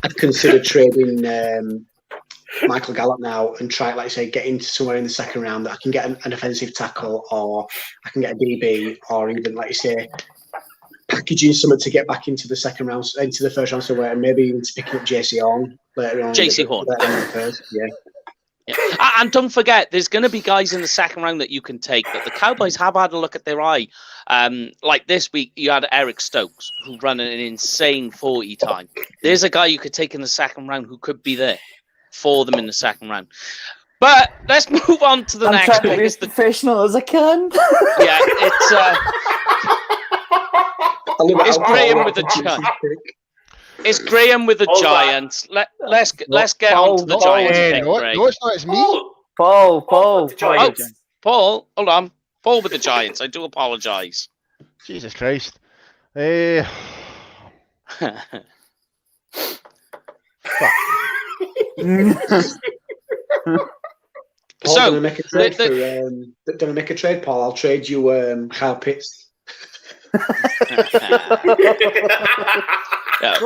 I'd consider trading Michael Gallup now and try, like I say, get into somewhere in the second round that I can get an offensive tackle, or I can get a DB, or even, like you say, packaging something to get back into the second round, into the first round somewhere, and maybe even to pick up JC Horn later on. JC Horn. Yeah. And don't forget, there's going to be guys in the second round that you can take, but the Cowboys have had a look at their eye. Like this week, you had Eric Stokes, who ran an insane 40 time. There's a guy you could take in the second round who could be there for them in the second round. But let's move on to the next one. I'm trying to be as professional as I can. Yeah, it's Graham with the Giants. It's Graham with the Giants. Let's get on to the Giants. No, it's not. It's me. Paul. Paul, hold on. Paul with the Giants. I do apologise. Jesus Christ. Paul, gonna make a trade gonna make a trade, Paul. I'll trade you Kyle Pitts. Yeah.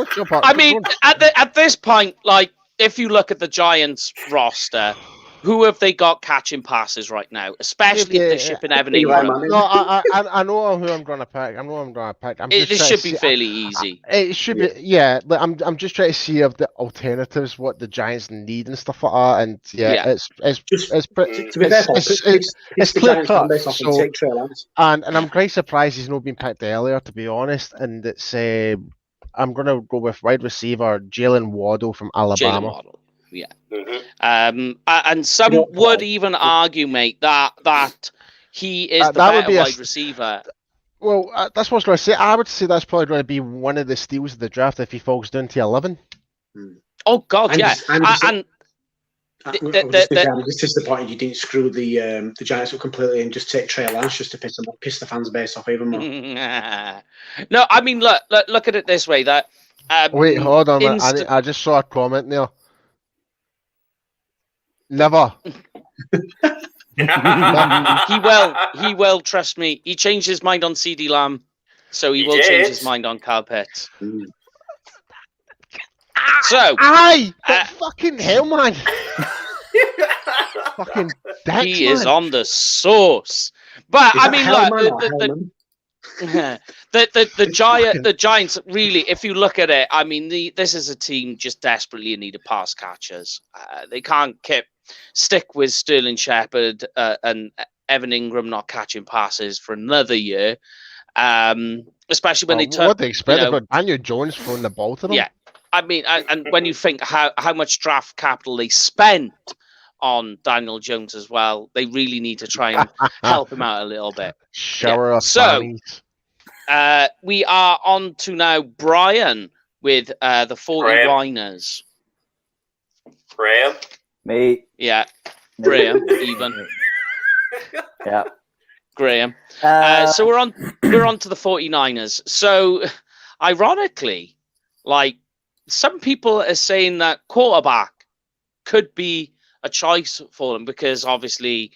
I mean, at this point, like, if you look at the Giants roster, who have they got catching passes right now? Especially if they're shipping Evan Ingram. No, I know who I'm going to pick. It should be fairly easy. It should be, yeah. I'm just trying to see of the alternatives, what the Giants need and stuff like that. And it's clear cut. And I'm quite surprised he's not been picked earlier, to be honest. And it's I'm going to go with wide receiver Jalen Waddle from Alabama. Yeah. Mm-hmm. And some would even argue, mate, that he is the better wide receiver. Well, that's what I was going to say. I would say that's probably going to be one of the steals of the draft if he falls down to 11. Oh, God, yeah. This is the point you didn't screw the Giants up completely and just take Trey Lance just to piss the fans' base off even more. No, I mean, look at it this way. That wait, hold on. I just saw a comment there. Never. He will, trust me. He changed his mind on CeeDee Lamb, so he will change his mind on Kyle Pitts. So, fucking hell, man. Fucking dick, he is on the sauce. But I mean, the Giants really, if you look at it, I mean, this is a team just desperately in need of pass catchers. They can't stick with Sterling Shepard and Evan Ingram not catching passes for another year, especially when what they expect about Daniel Jones throwing the ball to them. Yeah, I mean, and when you think how much draft capital they spent on Daniel Jones as well, they really need to try and help him out a little bit. So we are on to now Brian with the 49ers. Graham? Mate. Yeah. Graham, even. Yeah. Graham. So we're on to the 49ers. So ironically, like, some people are saying that quarterback could be a choice for them because obviously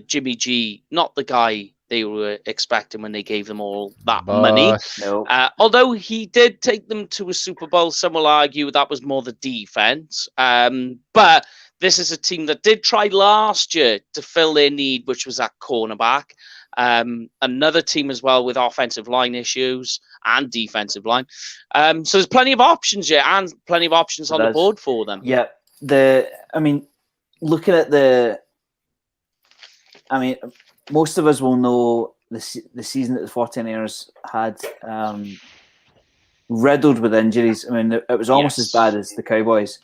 Jimmy G, not the guy they were expecting when they gave them all that money. No. Although he did take them to a Super Bowl, some will argue that was more the defense. But this is a team that did try last year to fill their need, which was at cornerback. Another team as well with offensive line issues and defensive line. So there's plenty of options here and plenty of options on the board for them. Yeah. Looking at most of us will know the season that the 49ers had riddled with injuries. I mean, it was almost as bad as the Cowboys.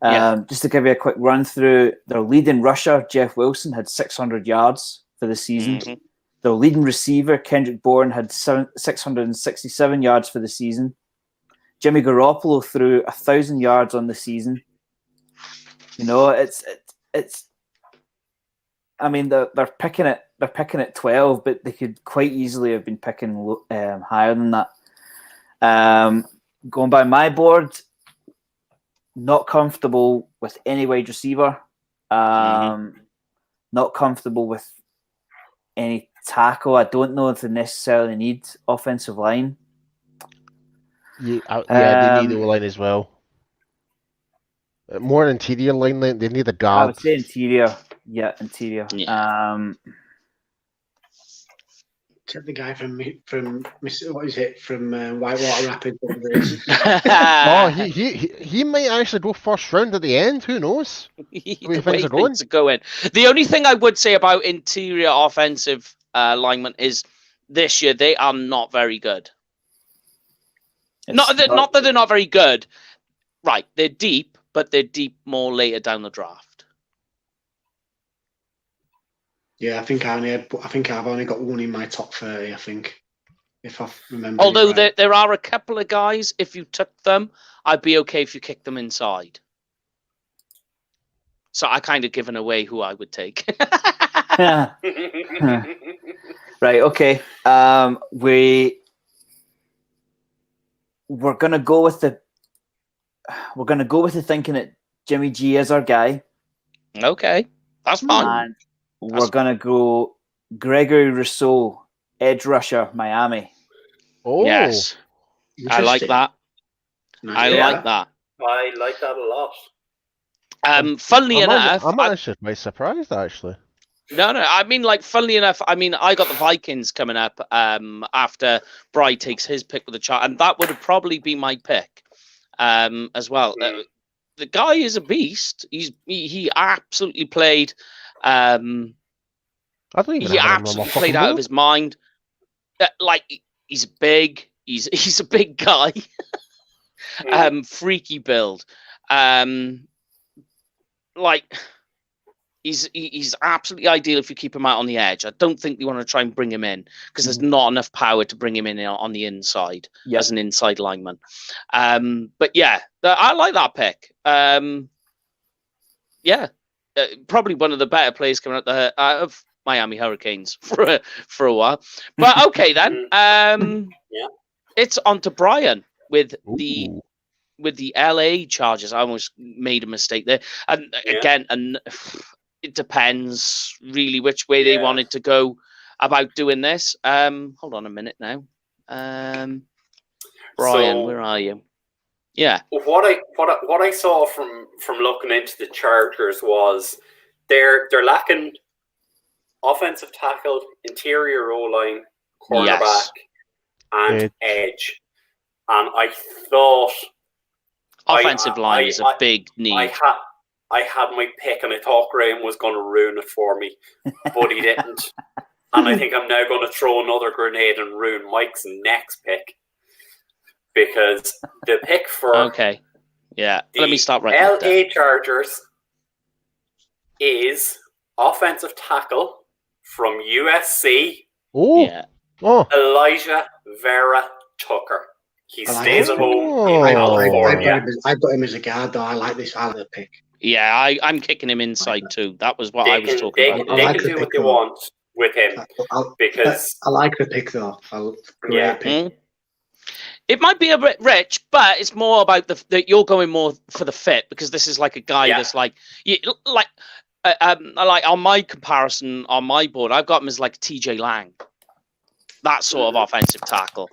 Just to give you a quick run through, their leading rusher, Jeff Wilson, had 600 yards for the season. Mm-hmm. Their leading receiver, Kendrick Bourne, had 667 yards for the season. Jimmy Garoppolo threw 1,000 yards on the season. You know, it's. I mean, they're picking at 12, but they could quite easily have been picking higher than that. Going by my board, not comfortable with any wide receiver. Not comfortable with any tackle. I don't know if they necessarily need offensive line. Yeah, they need O-line as well. More interior line. They need a guard. I would say interior. Yeah, interior. Yeah. Check the guy from what is it from Whitewater Rapids. He might actually go first round at the end. Who knows? The way things are going. The only thing I would say about interior offensive linemen is this year they are not very good. Not that they're not very good. Right, they're deep, but they're deep more later down the draft. Yeah, I think I've only got one in my top 30. I think, if I remember. Although right. there are a couple of guys, if you took them, I'd be okay if you kicked them inside. So I kind of given away who I would take. Right. Okay. We're gonna go with the thinking that Jimmy G is our guy. Okay, that's fine. And we're gonna go Gregory Rousseau, edge rusher, Miami. Oh, yes, I like that. I like that. I like that a lot. Funnily enough, I'm actually quite surprised. Actually, no. I mean, like, funnily enough, I mean, I got the Vikings coming up after Bry takes his pick with the chart, and that would have probably been my pick as well. The guy is a beast. He absolutely played. He absolutely played out of his mind. Like, he's big. He's a big guy. Freaky build. Like, he's absolutely ideal if you keep him out on the edge. I don't think you want to try and bring him in because there's not enough power to bring him in on the inside as an inside lineman. But yeah, I like that pick. Probably one of the better players coming out of Miami Hurricanes for a while. But okay then, it's on to Brian with the LA Chargers. I almost made a mistake there, and again, it depends really which way they wanted to go about doing this. Hold on a minute now, Brian, where are you? Yeah. What I saw from looking into the Chargers was they're lacking offensive tackle, interior O-line, cornerback, and edge. And I thought offensive line is a big need. I had my pick, and I thought Graham was going to ruin it for me, but he didn't. And I think I'm now going to throw another grenade and ruin Mike's next pick. Because the pick for let me start right LA Chargers is offensive tackle from USC. Elijah Vera Tucker. He stays at home in California. I've got him as a guard, though. I like this. I like the pick. Yeah, I'm kicking him inside too. That was what I was talking about. They can do what they want with him because I like the pick, though. Great pick. It might be a bit rich, but it's more about that you're going more for the fit, because this is like a guy that's like on my comparison on my board, I've got him as like TJ Lang, that sort of offensive tackle.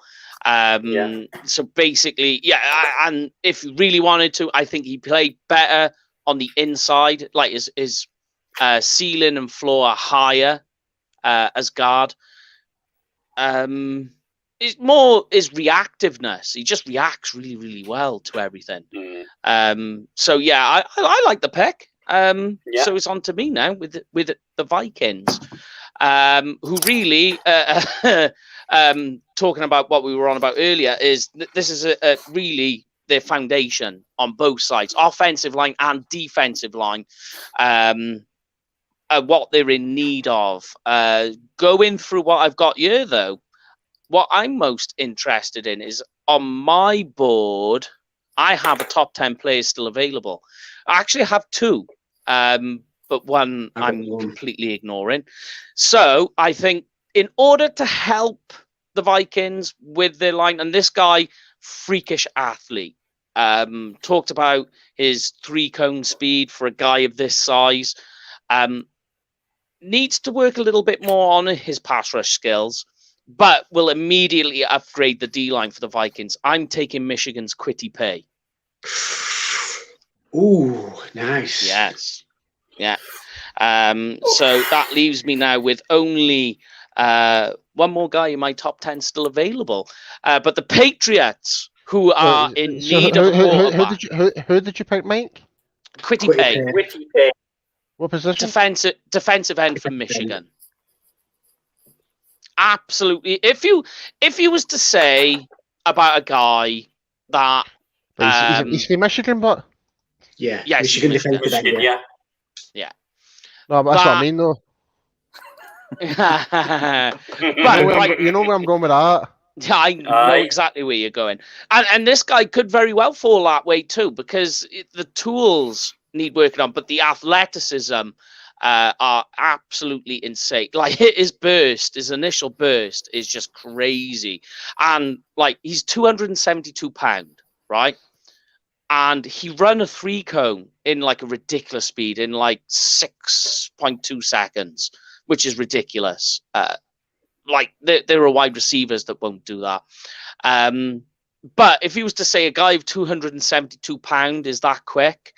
So basically, and if you really wanted to, I think he played better on the inside, like his ceiling and floor are higher as guard. It's more his reactiveness. He just reacts really, really well to everything. So yeah, I like the pick. So it's on to me now with the Vikings, who really talking about what we were on about earlier is this is a really their foundation on both sides, offensive line and defensive line. What they're in need of. Going through what I've got here, though, what I'm most interested in is on my board, I have a top 10 player still available. I actually have two, but one I'm completely ignoring. So I think in order to help the Vikings with their line, and this guy, freakish athlete, talked about his 3-cone speed for a guy of this size, needs to work a little bit more on his pass rush skills, but will immediately upgrade the D-line for the Vikings. I'm taking Michigan's Kwity Paye. Ooh, nice. Yes. Yeah. So that leaves me now with only one more guy in my top 10 still available. But the Patriots, who are in need of a quarterback. Who did you pick, Mike? Kwity Paye. What position? Defensive end from Michigan. Absolutely. If you was to say about a guy that he's from Michigan, but Michigan defensive end. Yeah. No, but that's what I mean, though. But you know where I'm going with that. Yeah, I know exactly where you're going, and this guy could very well fall that way too, because the tools need working on, but the athleticism are absolutely insane. Like his initial burst is just crazy, and like he's 272 pound, right? And he ran a 3-cone in like a ridiculous speed in like 6.2 seconds, which is ridiculous. Like there are wide receivers that won't do that. But if he was to say a guy of 272 pound is that quick,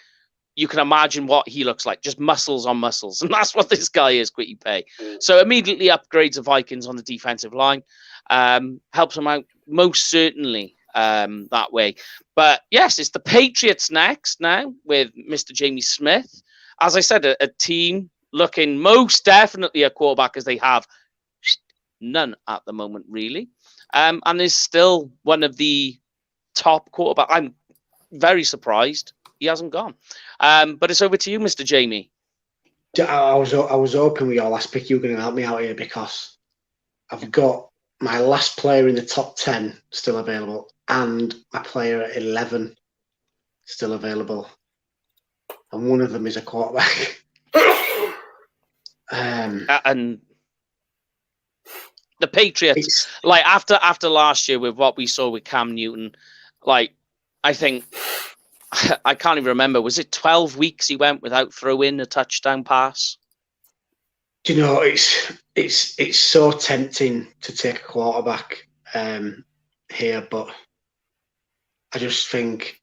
you can imagine what he looks like, just muscles on muscles. And that's what this guy is, Kwity Paye. So immediately upgrades the Vikings on the defensive line, helps them out most certainly that way. But yes, it's the Patriots next now with Mr. Jamie Smith. As I said, a team looking most definitely a quarterback, as they have none at the moment, really. And is still one of the top quarterbacks. I'm very surprised he hasn't gone. But it's over to you, Mr. Jamie. I was hoping with your last pick you were going to help me out here, because I've got my last player in the top 10 still available and my player at 11 still available. And one of them is a quarterback. And the Patriots, like after last year with what we saw with Cam Newton, like I think I can't even remember. Was it 12 weeks he went without throwing a touchdown pass? Do you know, it's so tempting to take a quarterback here, but I just think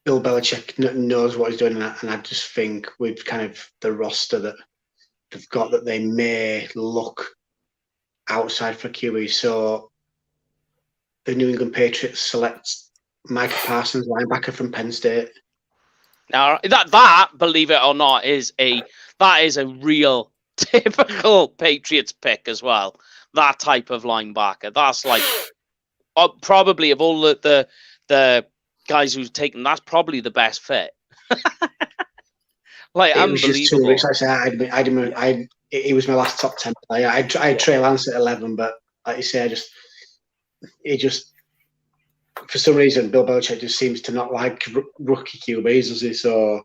Bill Belichick knows what he's doing, and I just think with kind of the roster that they've got, that they may look outside for QB. So the New England Patriots select Micah Parsons, linebacker from Penn State. Now that believe it or not is a real typical Patriots pick as well. That type of linebacker. That's like probably of all the guys who've taken, that's probably the best fit. Like, it was just 2 weeks. Like I said, he was my last top 10 player. I had Trey Lance at 11, but like you say, for some reason, Bill Belichick just seems to not like rookie QBs, does he? So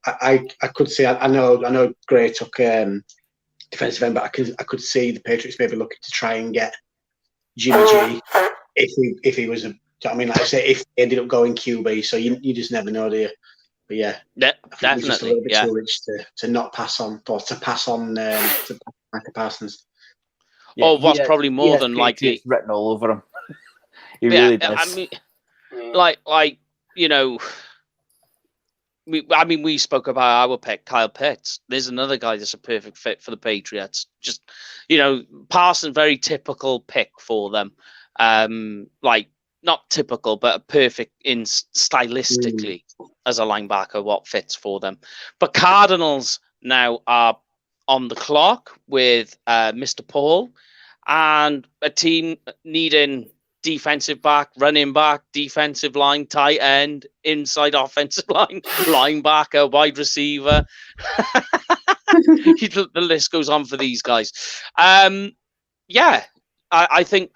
I could see. I know Gray took defensive end, but I could see the Patriots maybe looking to try and get Jimmy G if he was a. I mean, like I say, if he ended up going QB, so you just never know, do you? But yeah, definitely. Just a little bit too rich to not pass on, or to pass on to Micah Parsons. Yeah, or what's probably more than likely written all over him. He really does. I mean, like you know, we spoke about our pick, Kyle Pitts. There's another guy that's a perfect fit for the Patriots. Just, you know, Parsons, very typical pick for them. Like, not typical, but perfect in stylistically as a linebacker, what fits for them. But Cardinals now are on the clock with Mr. Paul and a team needing defensive back, running back, defensive line, tight end, inside offensive line, linebacker, wide receiver. The list goes on for these guys. I think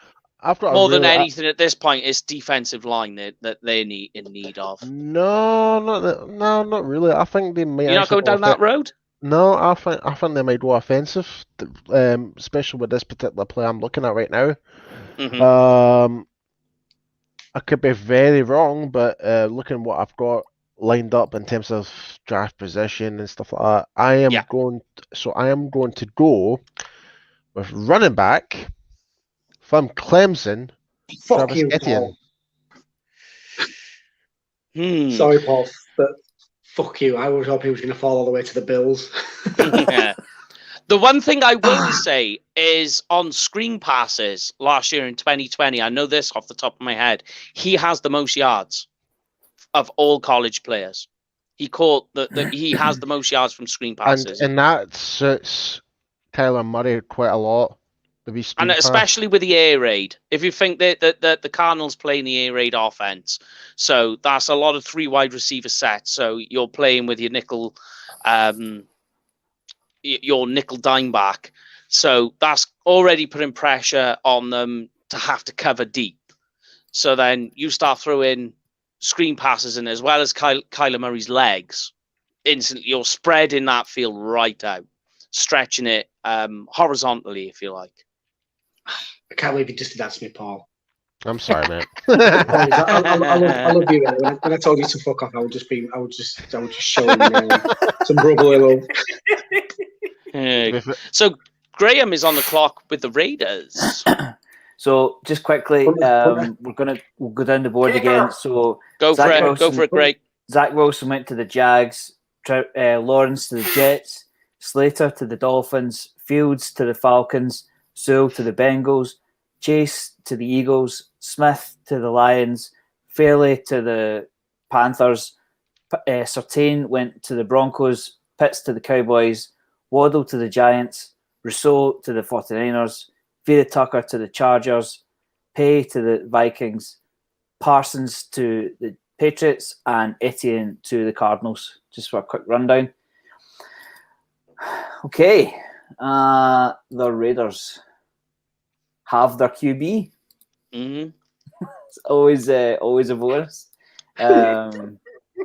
more than anything at this point, it's defensive line that they're in need of. No, not really. I think they might. You're not going down that road? No, I think they might go offensive, especially with this particular play I'm looking at right now. Mm-hmm. I could be very wrong, but looking at what I've got lined up in terms of draft position and stuff like that, I am going to go with running back from Clemson, Fuck Travis you, Etienne. Paul. Sorry, Paul, but fuck you. I was hoping he was going to fall all the way to the Bills. The one thing I will say is on screen passes last year in 2020, I know this off the top of my head, he has the most yards of all college players. He has the most yards from screen passes. And that suits Kyler Murray quite a lot. And especially with the air raid. If you think that the Cardinals play in the air raid offense, so that's a lot of 3 wide receiver sets. So you're playing with your nickel dime back. So that's already putting pressure on them to have to cover deep. So then you start throwing screen passes in as well as Kyler Murray's legs. Instantly, you're spreading that field right out, stretching it horizontally, if you like. I can't believe you just did that to me, Paul. I'm sorry, man. I love you. When I told you to fuck off, I would just show you some brotherly love. So Graham is on the clock with the Raiders. So just quickly, we'll go down the board again. So go for it, Greg. Zach Wilson went to the Jags. Lawrence to the Jets. Slater to the Dolphins. Fields to the Falcons. Sewell to the Bengals. Chase to the Eagles. Smith to the Lions. Fairley to the Panthers. Surtain went to the Broncos. Pitts to the Cowboys. Waddle to the Giants. Rousseau to the 49ers. Vera Tucker to the Chargers. Pay to the Vikings. Parsons to the Patriots. And Etienne to the Cardinals. Just for a quick rundown. Okay. The Raiders have their QB. Mm-hmm. It's always a bonus.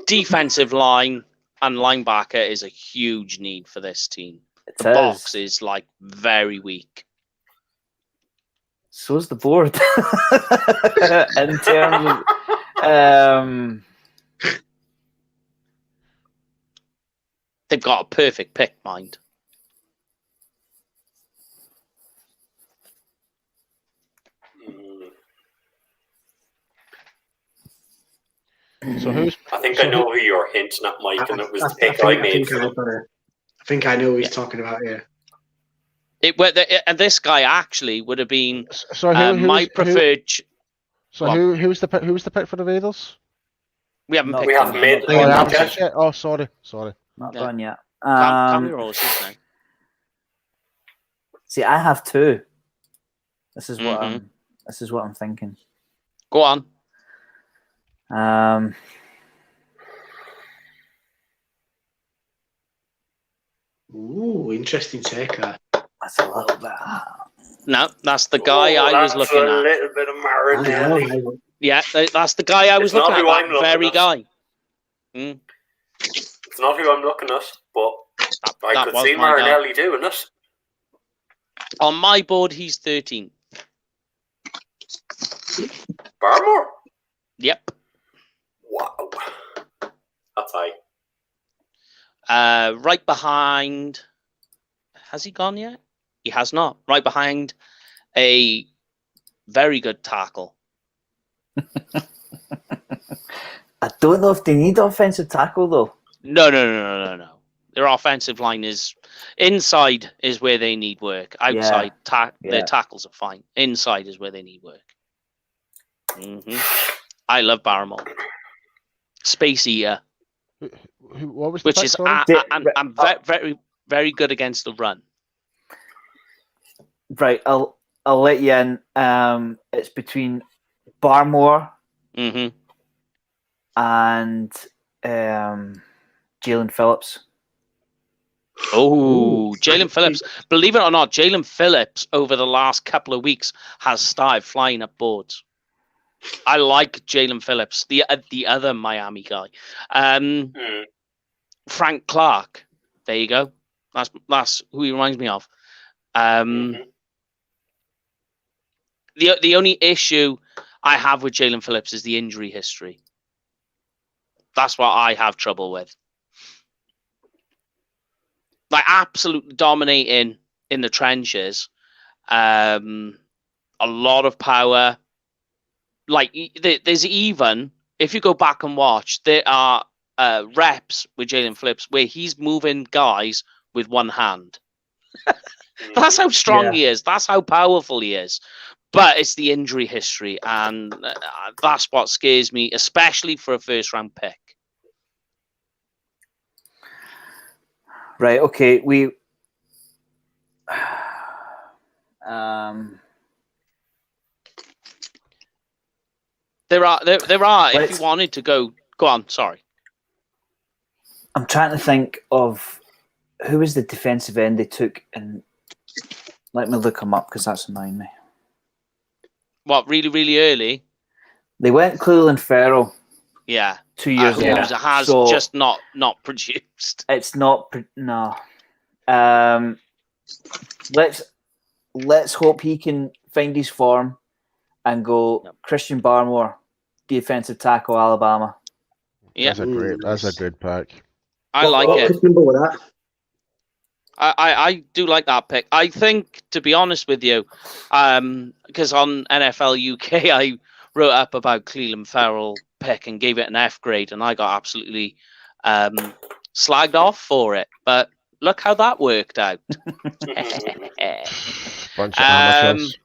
Defensive line and linebacker is a huge need for this team. The box is like very weak. So is the board. In terms of they've got a perfect pick, mind. So who's? I think I know who you're hinting at, Mike, and it was the pick I made for them. I think I know who he's talking about here. And this guy actually would have been my preferred. Who was the pick for the Raiders? We haven't picked. We haven't made. Oh, sorry. Not done yet. See, I have 2. This is what I'm thinking. Go on. Ooh, interesting take. That's a little bit. No, that's the guy I was looking at. A little bit of Marinelli. Yeah, that's the guy I was looking at. That very guy. It's not who I'm looking at, but I could see Marinelli doing it. On my board, he's 13. Barmore? Yep. Wow. That's high. Right behind... Has he gone yet? He has not. Right behind a very good tackle. I don't know if they need offensive tackle, though. No. Their offensive line is... Inside is where they need work. Outside, their tackles are fine. Inside is where they need work. I love Barrymore. Space Eater. What was the which is I'm very, very good against the run. Right, I'll let you in. It's between Barmore and Jalen Phillips. Oh, Jalen Phillips. Believe it or not, Jalen Phillips over the last couple of weeks has started flying up boards. I like Jalen Phillips, the other Miami guy. Frank Clark. There you go. That's who he reminds me of. The only issue I have with Jalen Phillips is the injury history. That's what I have trouble with. Like absolutely dominating in the trenches. A lot of power. Like there's even, if you go back and watch, there are reps with Jalen Phillips where he's moving guys with one hand. That's how strong he is. That's how powerful he is. But it's the injury history, and that's what scares me, especially for a first-round pick. Right. Okay. There are. If you wanted to go on. Sorry. I'm trying to think of who was the defensive end they took, and let me look him up because that's annoying me. What, really, really early? They went Cleveland Farrell. Yeah. 2 years ago. It has just not produced. It's not. No. Let's hope he can find his form and go Christian Barmore, defensive tackle, Alabama. Yeah. That's a good pick. I like it. What number with that? I do like that pick. I think, to be honest with you, because on NFL UK, I wrote up about Cleveland Farrell pick and gave it an F grade, and I got absolutely slagged off for it. But look how that worked out. Bunch of amateurs.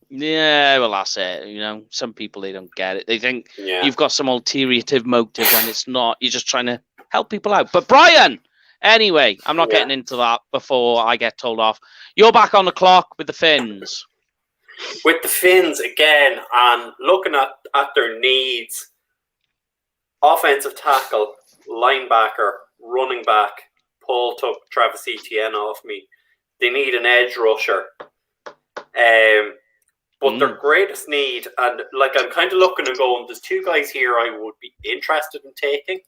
Yeah, well, that's it. You know, some people, they don't get it. They think you've got some ulterior motive when it's not. You're just trying to help people out. But Brian... Anyway, I'm not getting into that before I get told off. You're back on the clock with the Finns. With the Finns again, and looking at their needs, offensive tackle, linebacker, running back. Paul took Travis Etienne off me. They need an edge rusher. But their greatest need, and like I'm kind of looking and going, there's two guys here I would be interested in taking.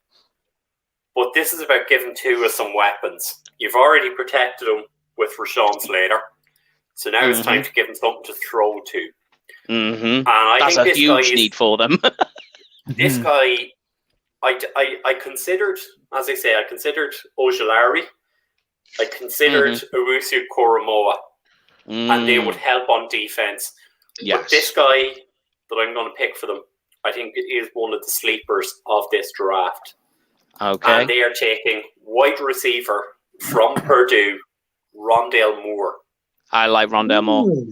But this is about giving Tua some weapons. You've already protected him with Rashawn Slater. So now it's time to give him something to throw to. And that's a huge need for them. This guy, I considered, as I say, I considered Ojulari. I considered Owusu Koromoa. And they would help on defense. Yes. But this guy that I'm going to pick for them, I think is one of the sleepers of this draft. Okay. And they are taking wide receiver from Purdue, Rondale Moore. I like Rondale Moore.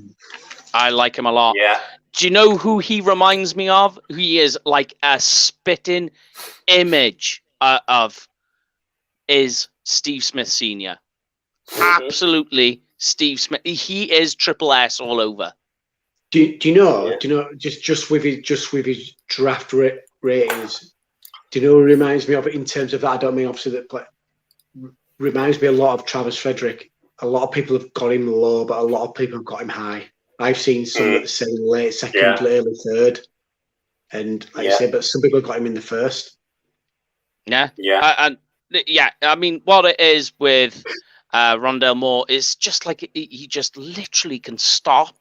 I like him a lot. Yeah. Do you know who he reminds me of? He is like a spitting image of is Steve Smith Sr. Absolutely, Steve Smith. He is triple S all over. Do you know? Do you know? Just with his draft ratings. Do you know who reminds me of it in terms of that? I don't mean obviously that, but reminds me a lot of Travis Frederick. A lot of people have got him low, but a lot of people have got him high. I've seen some that say late second, early third. And like you say, but some people got him in the first. Yeah. I mean, what it is with Rondale Moore is just like he just literally can stop,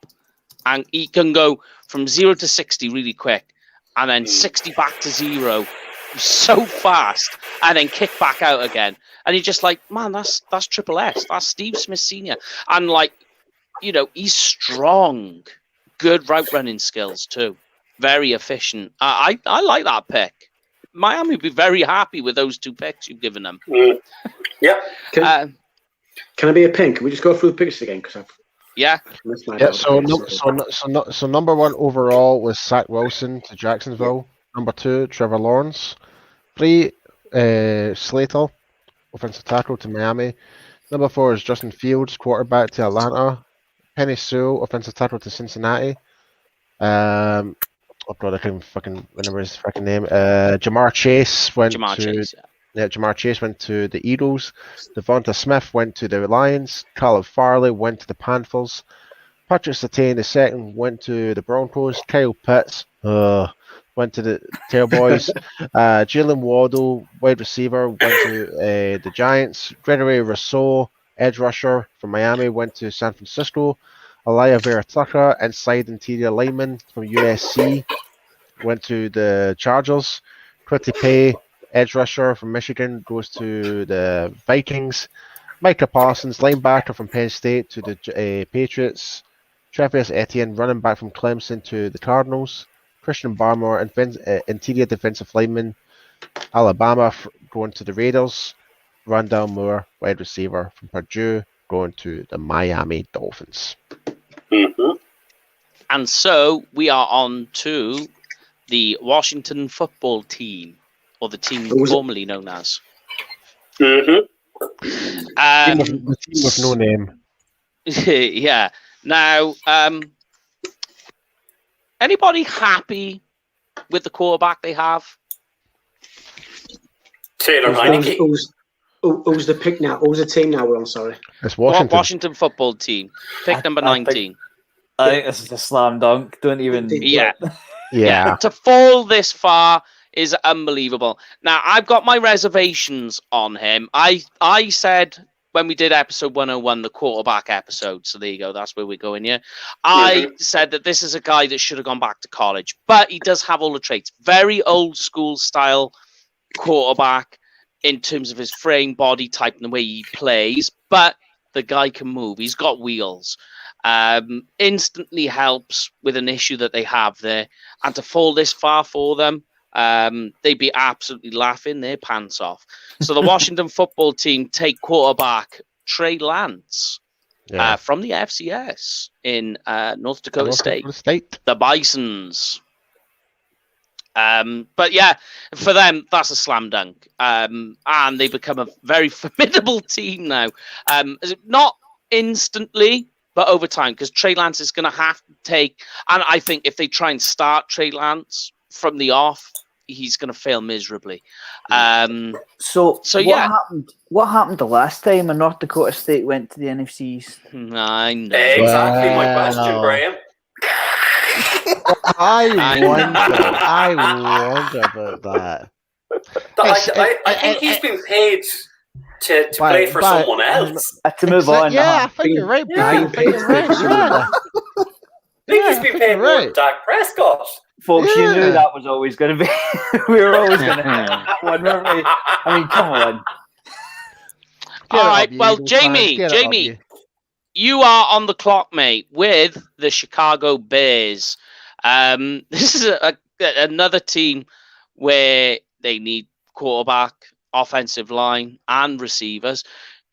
and he can go from 0 to 60 really quick, and then 60 back to 0 so fast, and then kick back out again. And you're just like, man, that's Triple S. That's Steve Smith Sr. And like, you know, he's strong, good route running skills too, very efficient. I like that pick. Miami would be very happy with those 2 picks you've given them. Yeah. Can I be a pin? Can we just go through the picks again? Because So number 1 overall was Zach Wilson to Jacksonville. Number 2, Trevor Lawrence. 3, Slater, offensive tackle to Miami. Number 4 is Justin Fields, quarterback to Atlanta. Penny Sewell, offensive tackle to Cincinnati. Oh god, I can't fucking remember his fucking name. Jamar Chase went to the Eagles. Devonta Smith went to the Lions. Caleb Farley went to the Panthers. Patrick Surtain II went to the Broncos. Kyle Pitts went to the Cowboys. Jalen Waddle, wide receiver, went to the Giants. Gregory Rousseau, edge rusher from Miami, went to San Francisco. Alijah Vera-Tucker, inside interior lineman from USC, went to the Chargers. Quitty Pay, edge rusher from Michigan, goes to the Vikings. Micah Parsons, linebacker from Penn State, to the Patriots. Travis Etienne, running back from Clemson, to the Cardinals. Christian Barmore, interior defensive lineman, Alabama, going to the Raiders. Rondale Moore, wide receiver from Purdue, going to the Miami Dolphins. Mm-hmm. And so we are on to the Washington football team, or the team formerly known as. Mm-hmm. The team with no name. Yeah. Now, anybody happy with the quarterback they have? Taylor Heineke. Who's the pick now? Who's the team now? I'm sorry. It's Washington. Washington football team. Pick number 19. I think this is a slam dunk. Don't even. Yeah. To fall this far is unbelievable. Now, I've got my reservations on him. I said when we did episode 101, the quarterback episode, so there you go, that's where we're going here. I said that this is a guy that should have gone back to college, but he does have all the traits. Very old school style quarterback in terms of his frame, body type, and the way he plays, but the guy can move. He's got wheels. Instantly helps with an issue that they have there, and to fall this far for them, they'd be absolutely laughing their pants off. So the Washington football team take quarterback Trey Lance from the FCS in North Dakota State. The Bisons. But yeah, for them, that's a slam dunk. And they become a very formidable team now. Not instantly, but over time, because Trey Lance is going to have to take, and I think if they try and start Trey Lance from the off, he's going to fail miserably. So what happened the last time when North Dakota State went to the NFCs? I know. Exactly my question, Graham. I wonder about that. I think he's been paid to play for someone else. To move on. Yeah, I think you're right. I think he's been paid more than Dak Prescott. Folks, you knew that was always going to be. We were always going to have one, weren't we? I mean, come on. All right, well, Jamie, you are on the clock, mate, with the Chicago Bears. This is another team where they need quarterback, offensive line, and receivers.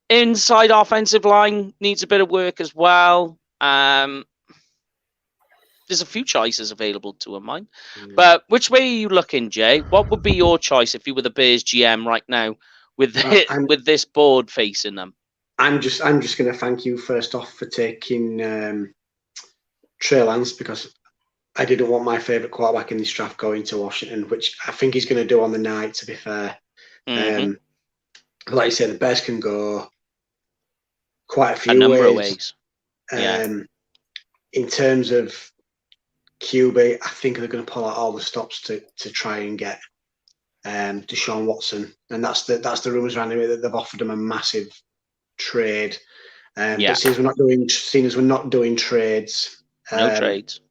Inside offensive line needs a bit of work as well. There's a few choices available to them, but which way are you looking, Jay? What would be your choice if you were the Bears GM right now with this board facing them? I'm just going to thank you first off for taking Trey Lance, because I didn't want my favourite quarterback in this draft going to Washington, which I think he's going to do on the night, to be fair. Like you said, the Bears can go quite a few number of ways. In terms of QB, I think they're going to pull out all the stops to try and get Deshaun Watson, and that's the rumours around him that they've offered him a massive trade. But seeing as we're not doing trades, no trades.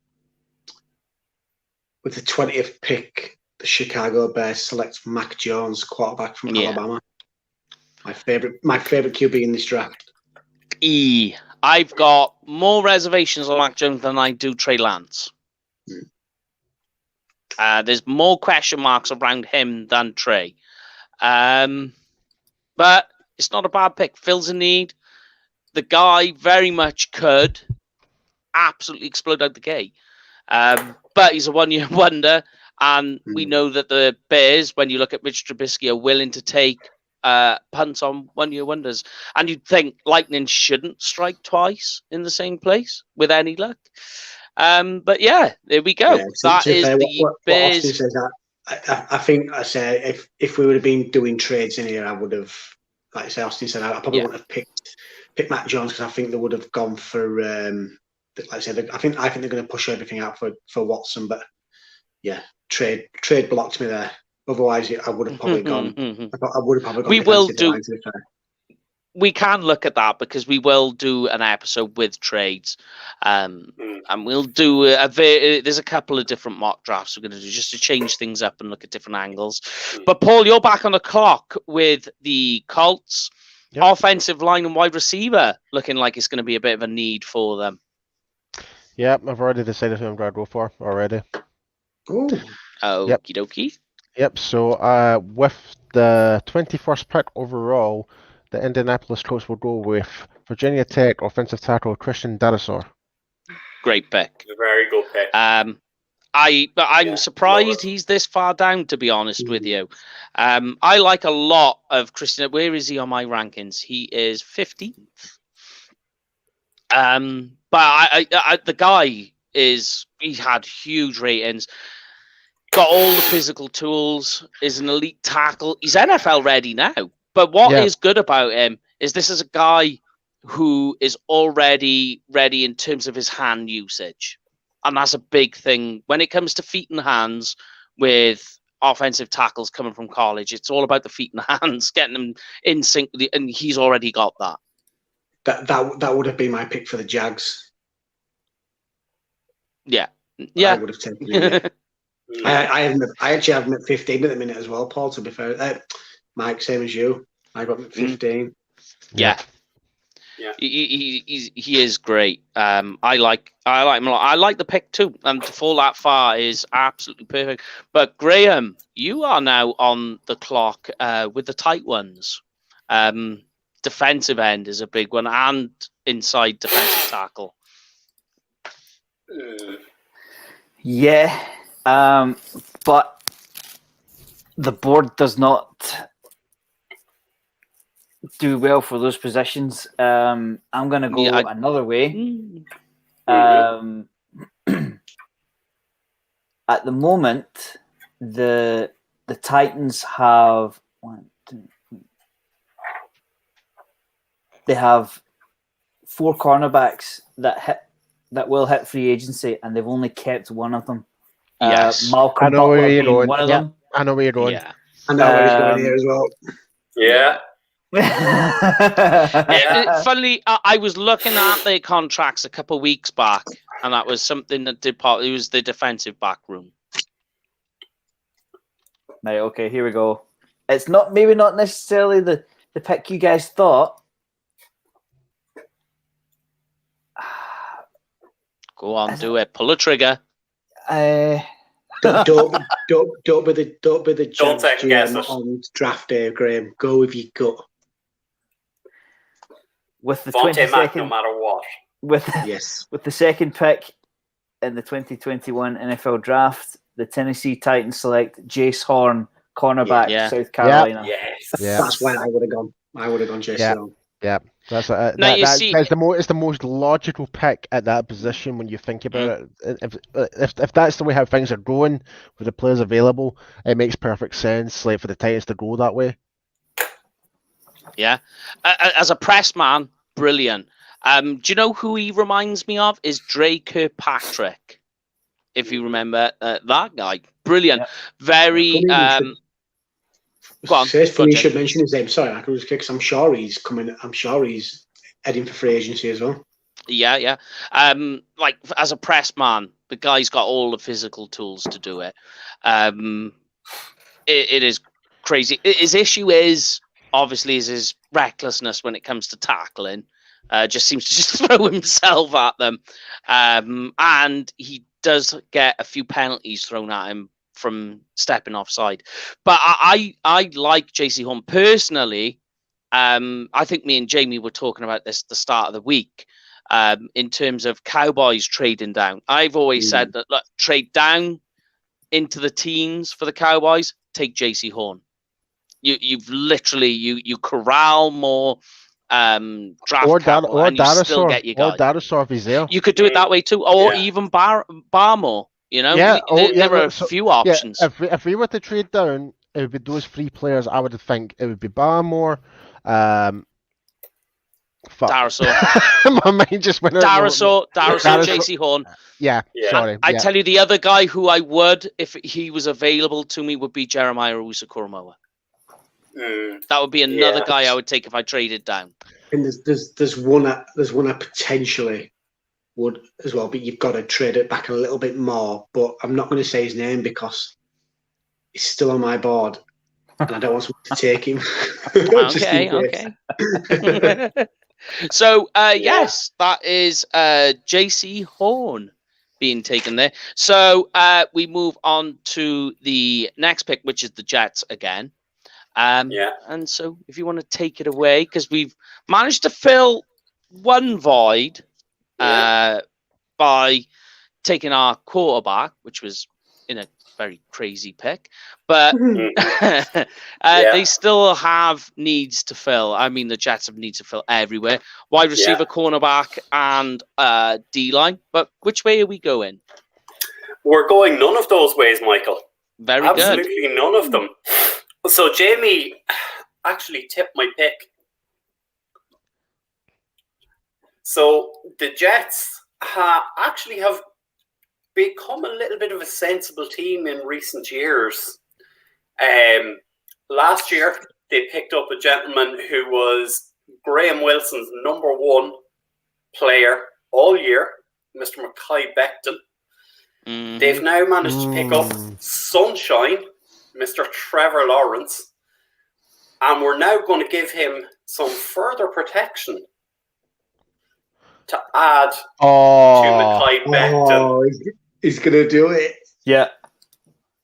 With the 20th pick, the Chicago Bears select Mac Jones, quarterback from Alabama. My favorite QB in this draft. I've got more reservations on Mac Jones than I do Trey Lance. There's more question marks around him than Trey. But it's not a bad pick. Fills a need. The guy very much could absolutely explode out the gate. But he's a one-year wonder. And we know that the Bears, when you look at Mitch Trubisky, are willing to take punts on one-year wonders. And you'd think lightning shouldn't strike twice in the same place with any luck. But yeah, there we go. Yeah, that is the Bears. I think I said if we would have been doing trades in here, I would have, like I say, Austin said, I probably wouldn't have picked Matt Jones because I think they would have gone for. Like I said, I think they're going to push everything out for Watson, but yeah, trade blocked me there. Otherwise, I would have probably gone. I would have probably gone. We will do. We can look at that because we will do an episode with trades, and we'll do there's a couple of different mock drafts we're going to do just to change things up and look at different angles. But Paul, you're back on the clock with the Colts. Offensive line and wide receiver looking like it's going to be a bit of a need for them. Yeah, I've already decided who I'm going to go for already. Okie dokie. Yep, so with the 21st pick overall, the Indianapolis Colts will go with Virginia Tech offensive tackle Christian Darrisaw. Great pick. A very good pick. I'm surprised he's this far down, to be honest with you. I like a lot of Christian. Where is he on my rankings? He is 15th. But the guy he had huge ratings. Got all the physical tools, is an elite tackle. He's NFL ready now. But what is good about him is this is a guy who is already ready in terms of his hand usage. And that's a big thing. When it comes to feet and hands with offensive tackles coming from college, it's all about the feet and hands, getting them in sync with and he's already got that. That would have been my pick for the Jags. Yeah. I would have taken him. I actually have him at 15 at the minute as well, Paul, to be fair. Mike, same as you. I got him at 15. Yeah. He is great. I like him a lot. I like the pick too, and to fall that far is absolutely perfect. But Graham, you are now on the clock with the tight ones. Defensive end is a big one, and inside defensive tackle. Yeah, but the board does not do well for those positions. I'm going to go another way. At the moment, the Titans have they have 4 cornerbacks that will hit free agency, and they've only kept one of them. Yes, Malcolm Butler being one of them. I know where you're going. Yeah. I know where he's going here as well. Yeah. Funnily, I was looking at their contracts a couple of weeks back, and that was something that did part. It was the defensive back room. Right. Okay. Here we go. It's maybe not necessarily the pick you guys thought. Go on, do it. Pull a trigger. Don't be the Don't second guess it on draft day, Graham. Go with your gut. With the Vontae Mack, no matter what. With the second pick in the 2021 NFL Draft, the Tennessee Titans select Jace Horn, cornerback, South Carolina. Yes. That's where I would have gone. I would have gone Jace Horn. Yeah. That's the most logical pick at that position when you think about it. If that's the way how things are going with the players available, it makes perfect sense. Like for the Titans to go that way. Yeah, as a press man, brilliant. Do you know who he reminds me of? Is Dre Kirkpatrick. if you remember that guy. Brilliant. Yeah. Very... Funny you should mention his name. Sorry, I can just because I'm sure he's coming. I'm sure he's heading for free agency as well. Yeah. Like as a press man, the guy's got all the physical tools to do it. It is crazy. His issue is obviously his recklessness when it comes to tackling. Just seems to just throw himself at them, and he does get a few penalties thrown at him from stepping offside. But I like JC Horn personally. I think me and Jamie were talking about this at the start of the week. In terms of Cowboys trading down, I've always said that, look, trade down into the teams for the Cowboys, take JC Horn. You've literally you corral more draft capital, and you still get your guy. Or Darisaw if he's there. You could do it that way too, or even Barmore. You know, there are a few options. Yeah, if we were to trade down, it would be those three players. I would think it would be Barmore. Darisaw. My mind just went. Darisaw, JC Horn. Yeah. Sorry. I tell you, the other guy who I would, if he was available to me, would be Jeremiah Owusu-Koramoah. That would be another guy I would take if I traded down. And there's one I potentially would as well, but you've got to trade it back a little bit more. But I'm not going to say his name because he's still on my board, and I don't want someone to take him. Okay. So yes, that is JC Horn being taken there. So we move on to the next pick, which is the Jets again. And so if you want to take it away, because we've managed to fill one void by taking our quarterback, which was in a very crazy pick, but they still have needs to fill. I mean, the Jets have needs to fill everywhere. Wide receiver, cornerback, and D-line. But which way are we going? We're going none of those ways, Michael. Very Absolutely good. None of them. So Jamie actually tipped my pick. So the Jets actually have become a little bit of a sensible team in recent years. Last year, they picked up a gentleman who was Graham Wilson's number one player all year, Mr. Mekhi Becton. They've now managed to pick up Sunshine, Mr. Trevor Lawrence, and we're now going to give him some further protection to add to Mekhi Becton. He's going to do it. Yeah.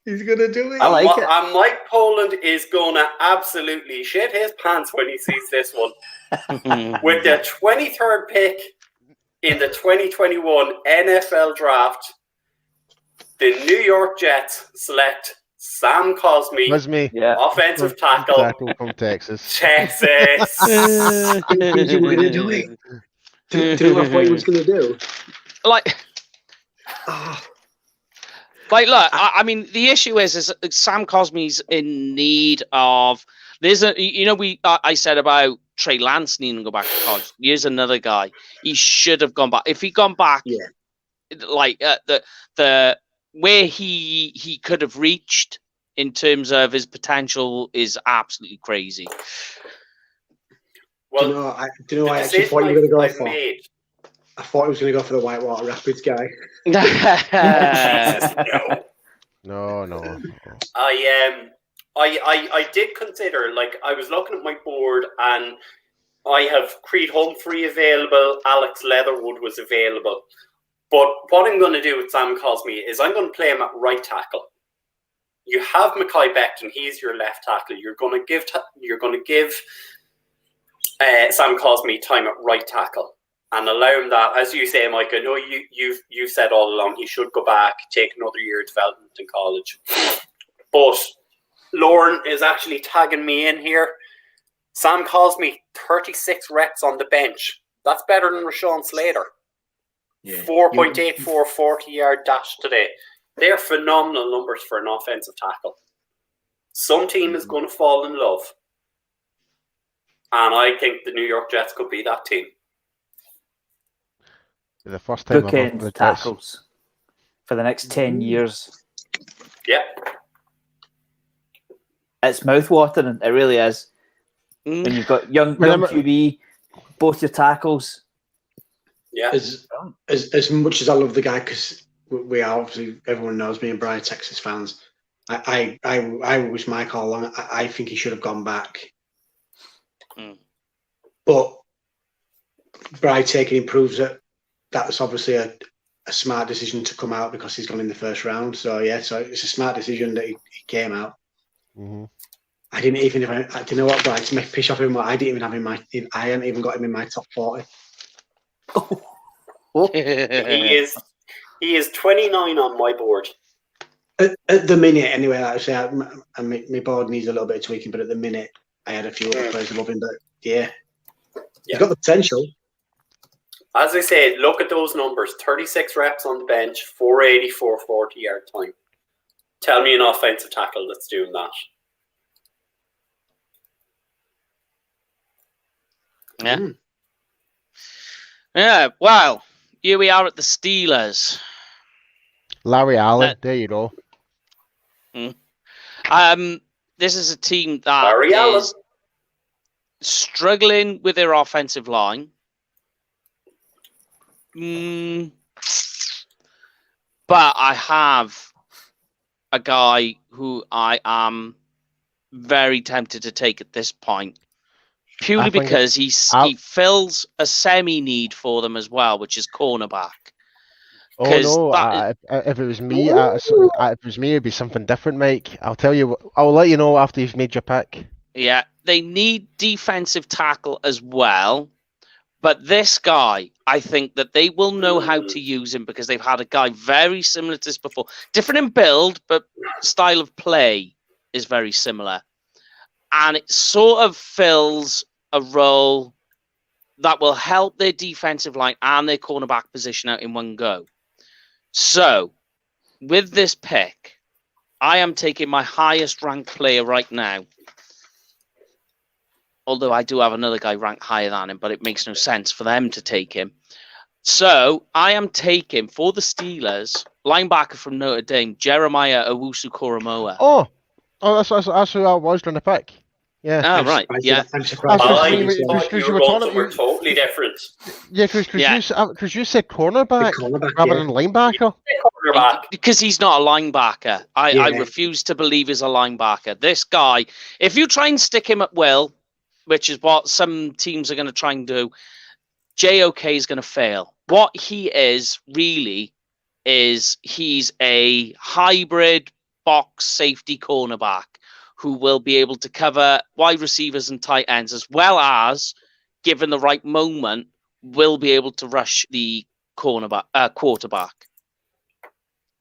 He's going to do it. I like it. And Mike Poland is going to absolutely shit his pants when he sees this one. With the 23rd pick in the 2021 NFL Draft, the New York Jets select Sam Cosmi, offensive tackle from Texas. Texas. You were going to do it. Do you know what he was going to do? Like, look, I mean, the issue is Sam Cosmi's in need of. There's a, I said about Trey Lance needing to go back to college. Here's another guy. He should have gone back. If he'd gone back, like the where he could have reached in terms of his potential is absolutely crazy. Well, do you know I actually thought you were going to go for? I thought he was going to go for the Whitewater Rapids guy. No. I did consider, like, I was looking at my board and I have Creed Humphrey available, Alex Leatherwood was available. But what I'm going to do with Sam Cosmi is I'm going to play him at right tackle. You have Mekhi Becton, he's your left tackle. You're going to give Sam Cosmi time at right tackle and allow him that, as you say, Mike. I know you've said all along he should go back, take another year of development in college. But Lauren is actually tagging me in here. Sam Cosmi, 36 reps on the bench. That's better than Rashawn Slater. 4.84 40-yard dash today. They're phenomenal numbers for an offensive tackle. Some team is going to fall in love. And I think the New York Jets could be that team. The first time bookend tackles for the next 10 years. Yeah. It's mouth-watering. It really is. When you've got young QB, both your tackles. Yeah. As much as I love the guy, because we are obviously, everyone knows me and Brian, Texas fans. I was Mike all along. I think he should have gone back. But Brian taking him proves that was obviously a smart decision to come out because he's gone in the first round. So it's a smart decision that he came out. Mm-hmm. I didn't even. Do you know what, Brian? To make piss off him, I didn't even have him I hadn't even got him in my top 40. He is 29 on my board. At the minute, anyway, like I say, my board needs a little bit of tweaking, but at the minute, I had a few other players above him. But he's got the potential. As I said, look at those numbers: 36 reps on the bench, 480, 440 yard time. Tell me an offensive tackle that's doing that. Yeah. Yeah. Well, here we are at the Steelers. Larry Allen. There you go. This is a team that is struggling with their offensive line. But I have a guy who I am very tempted to take at this point, purely because he fills a semi-need for them as well, which is cornerback. Oh no! If it was me, it'd be something different, Mike. I'll tell you. I'll let you know after you've made your pick. Yeah, they need defensive tackle as well, but this guy, I think that they will know how to use him because they've had a guy very similar to this before, different in build, but style of play is very similar, and it sort of fills a role that will help their defensive line and their cornerback position out in one go. So, with this pick, I am taking my highest ranked player right now. Although I do have another guy ranked higher than him, but it makes no sense for them to take him. So, I am taking, for the Steelers, linebacker from Notre Dame, Jeremiah Owusu-Koramoah. Oh, that's who I was going to pick. Yeah. Oh, right. Yeah. I'm surprised. You were going somewhere totally different. Yeah, because you said cornerback rather than linebacker. Because he's not a linebacker. I refuse to believe he's a linebacker. This guy, if you try and stick him at will, which is what some teams are going to try and do, JOK is going to fail. What he is really is he's a hybrid box safety cornerback who will be able to cover wide receivers and tight ends, as well as, given the right moment, will be able to rush the quarterback.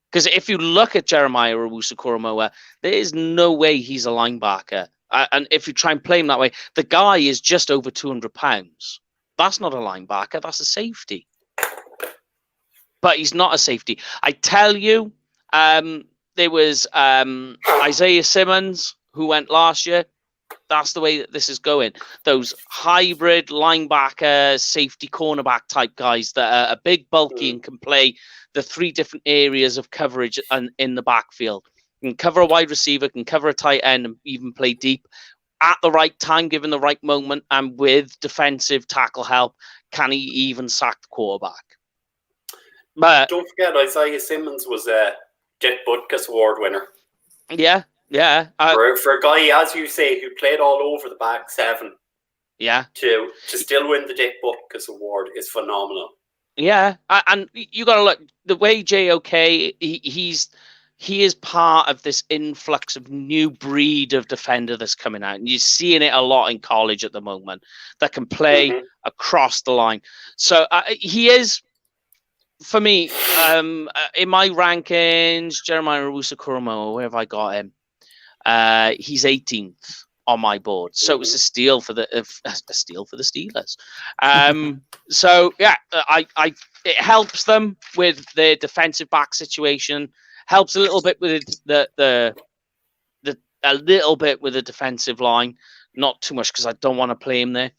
Because if you look at Jeremiah Owusu-Koramoah, there is no way he's a linebacker. And if you try and play him that way, the guy is just over 200 pounds. That's not a linebacker, that's a safety. But he's not a safety. I tell you, there was Isaiah Simmons, who went last year. That's the way that this is going. Those hybrid linebacker, safety, cornerback type guys that are big, bulky, and can play the three different areas of coverage in the backfield. Can cover a wide receiver, can cover a tight end, and even play deep at the right time, given the right moment, and with defensive tackle help, can he even sack the quarterback? But don't forget, Isaiah Simmons was a Dick Butkus Award winner. Yeah. Yeah, for a guy, as you say, who played all over the back seven, to still win the Dick Butkus Award is phenomenal. Yeah, and you got to look the way JOK he is part of this influx of new breed of defender that's coming out, and you're seeing it a lot in college at the moment that can play across the line. So he is. For me, in my rankings, Jeremiah Owusu-Koramoah, where have I got him? He's 18th on my board, so it was a steal for the Steelers. So yeah, it helps them with their defensive back situation. Helps a little bit with the defensive line, not too much because I don't want to play him there.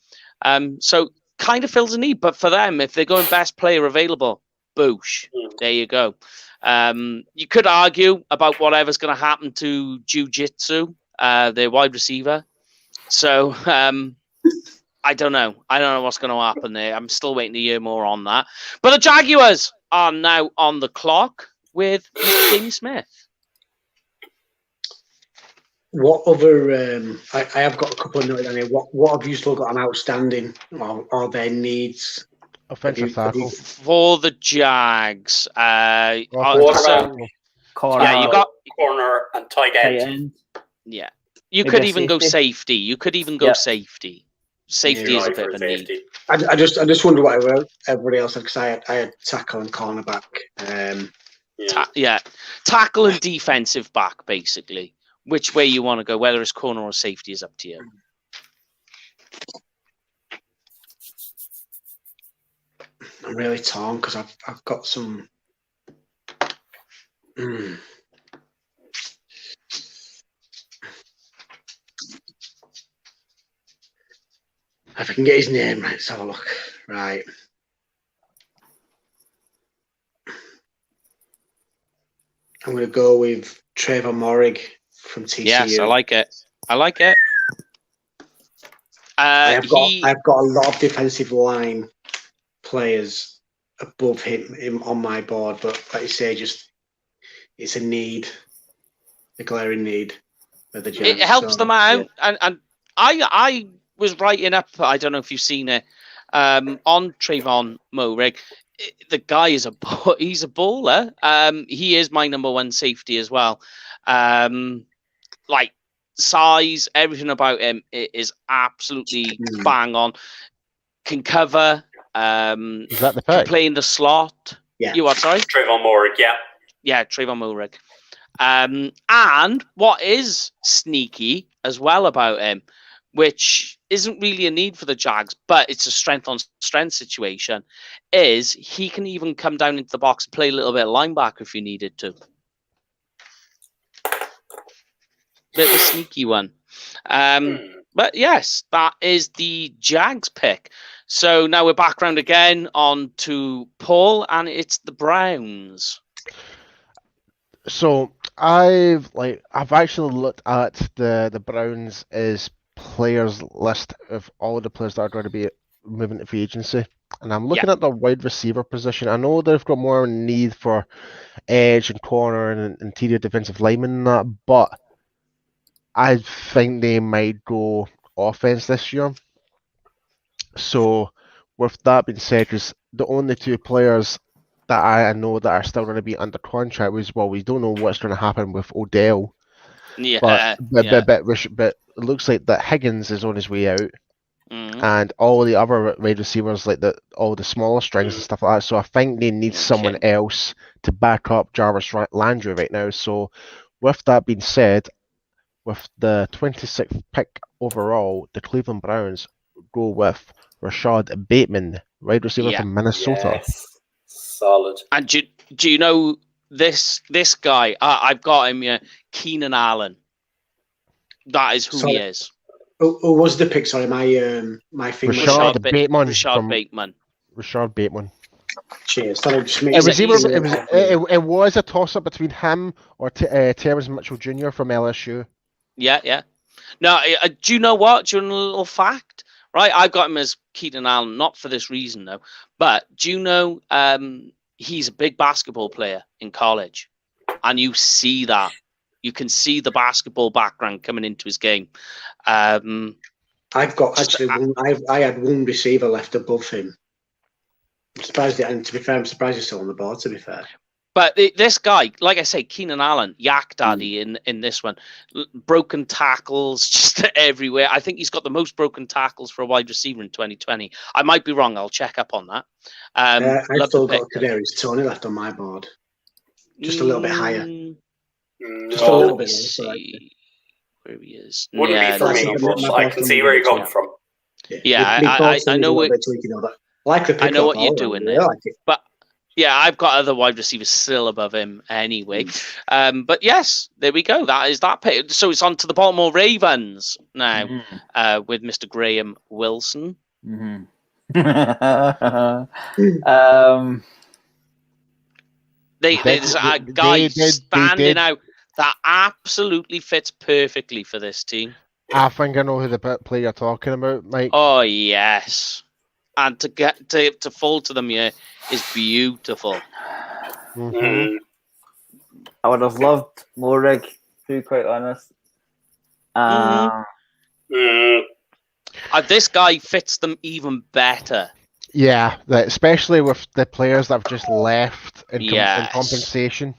So kind of fills a need, but for them, if they're going best player available, Boosh. There you go. You could argue about whatever's going to happen to Jiu-Jitsu, their wide receiver. So I don't know. I don't know what's going to happen there. I'm still waiting to hear more on that. But the Jaguars are now on the clock with Mr. Jamie Smith. What other? I have got a couple of notes on here. What have you still got on outstanding or their needs? Offensive tackle for the Jags. Corner, yeah, you got corner and tight end. Yeah, you could even go safety. You could even go safety. Safety is a bit of a need. I just wonder what everybody else had, because I had tackle and cornerback. Tackle and defensive back, basically. Which way you want to go, whether it's corner or safety, is up to you. I'm really torn because I've got some. If I can get his name right, let's have a look. Right. I'm going to go with Trevor Morrig from TCU. Yes, I like it. I've got a lot of defensive line players above him on my board, but like you say, just it's a need, a glaring need for the Jags. It helps them out, and I was writing up. I don't know if you've seen it on Trayvon Moehrig. The guy is he's a baller. He is my number one safety as well. Like size, everything about him is absolutely bang on. Can cover. Is that the fact? Can play in the slot. Yeah. You what? Sorry, Trayvon Moehrig. Yeah, Trayvon Moehrig. And what is sneaky as well about him, which isn't really a need for the Jags, but it's a strength on strength situation, is he can even come down into the box and play a little bit of linebacker if you needed to. Bit of a sneaky one. But yes, that is the Jags pick. So now we're back round again on to Paul, and it's the Browns. So I've actually looked at the Browns' players list of all the players that are going to be moving to free agency, and I'm looking at the wide receiver position. I know they've got more need for edge and corner and interior defensive lineman and that, but I think they might go offense this year. So with that being said, because the only two players that I know that are still going to be under contract we don't know what's going to happen with Odell. But it looks like that Higgins is on his way out, and all the other wide receivers, like all the smaller strings and stuff like that. So I think they need someone else to back up Jarvis Landry right now. So with that being said, with the 26th pick overall, the Cleveland Browns go with Rashad Bateman, wide receiver from Minnesota. Yes. Solid. And do you know this guy? I've got him here, Keenan Allen. That is who he is. Who was the pick? Sorry, my finger. Rashad Bateman. Rashad Bateman. Cheers. It was a toss-up between him or Terrence Mitchell Jr. from LSU. Yeah. Now, do you know what? Do you know a little fact? Right, I got him as Keenan Allen, not for this reason though. But do you know he's a big basketball player in college, and you see that. You can see the basketball background coming into his game. I've got I had one receiver left above him. I'm surprised, and to be fair, I'm surprised he's still on the board. To be fair. But this guy, like I say, Keenan Allen, Yak Daddy in this one. Broken tackles just everywhere. I think he's got the most broken tackles for a wide receiver in 2020. I might be wrong. I'll check up on that. I've still got Kadarius Toney left on my board. Just a little bit higher. Just a little bit. See where he is. Wouldn't be for me, but I can see where you're coming from. Yeah, I know what. I know what you're doing there. But yeah, I've got other wide receivers still above him anyway. But yes, there we go. That is that pick. So it's on to the Baltimore Ravens now with Mr. Graham Wilson. There's a guy standing out that absolutely fits perfectly for this team. I think I know who the player you're talking about, Mike. Oh yes, and to get to fall to them here is beautiful. Mm-hmm. I would have loved Morig, to be quite honest. This guy fits them even better. Yeah, especially with the players that have just left in compensation.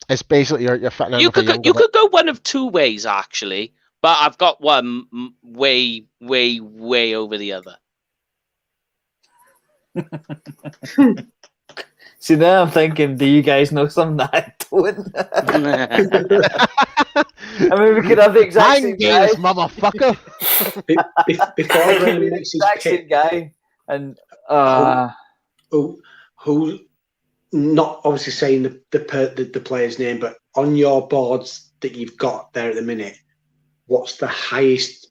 It's basically you're fitting in. You could go one of two ways actually, but I've got one way over the other. See, now I'm thinking, do you guys know something that I don't? I mean, we could have the exact same guy. Motherfucker. Before Brandon makes his pick, guy, and who not obviously saying the player's name, but on your boards that you've got there at the minute, what's the highest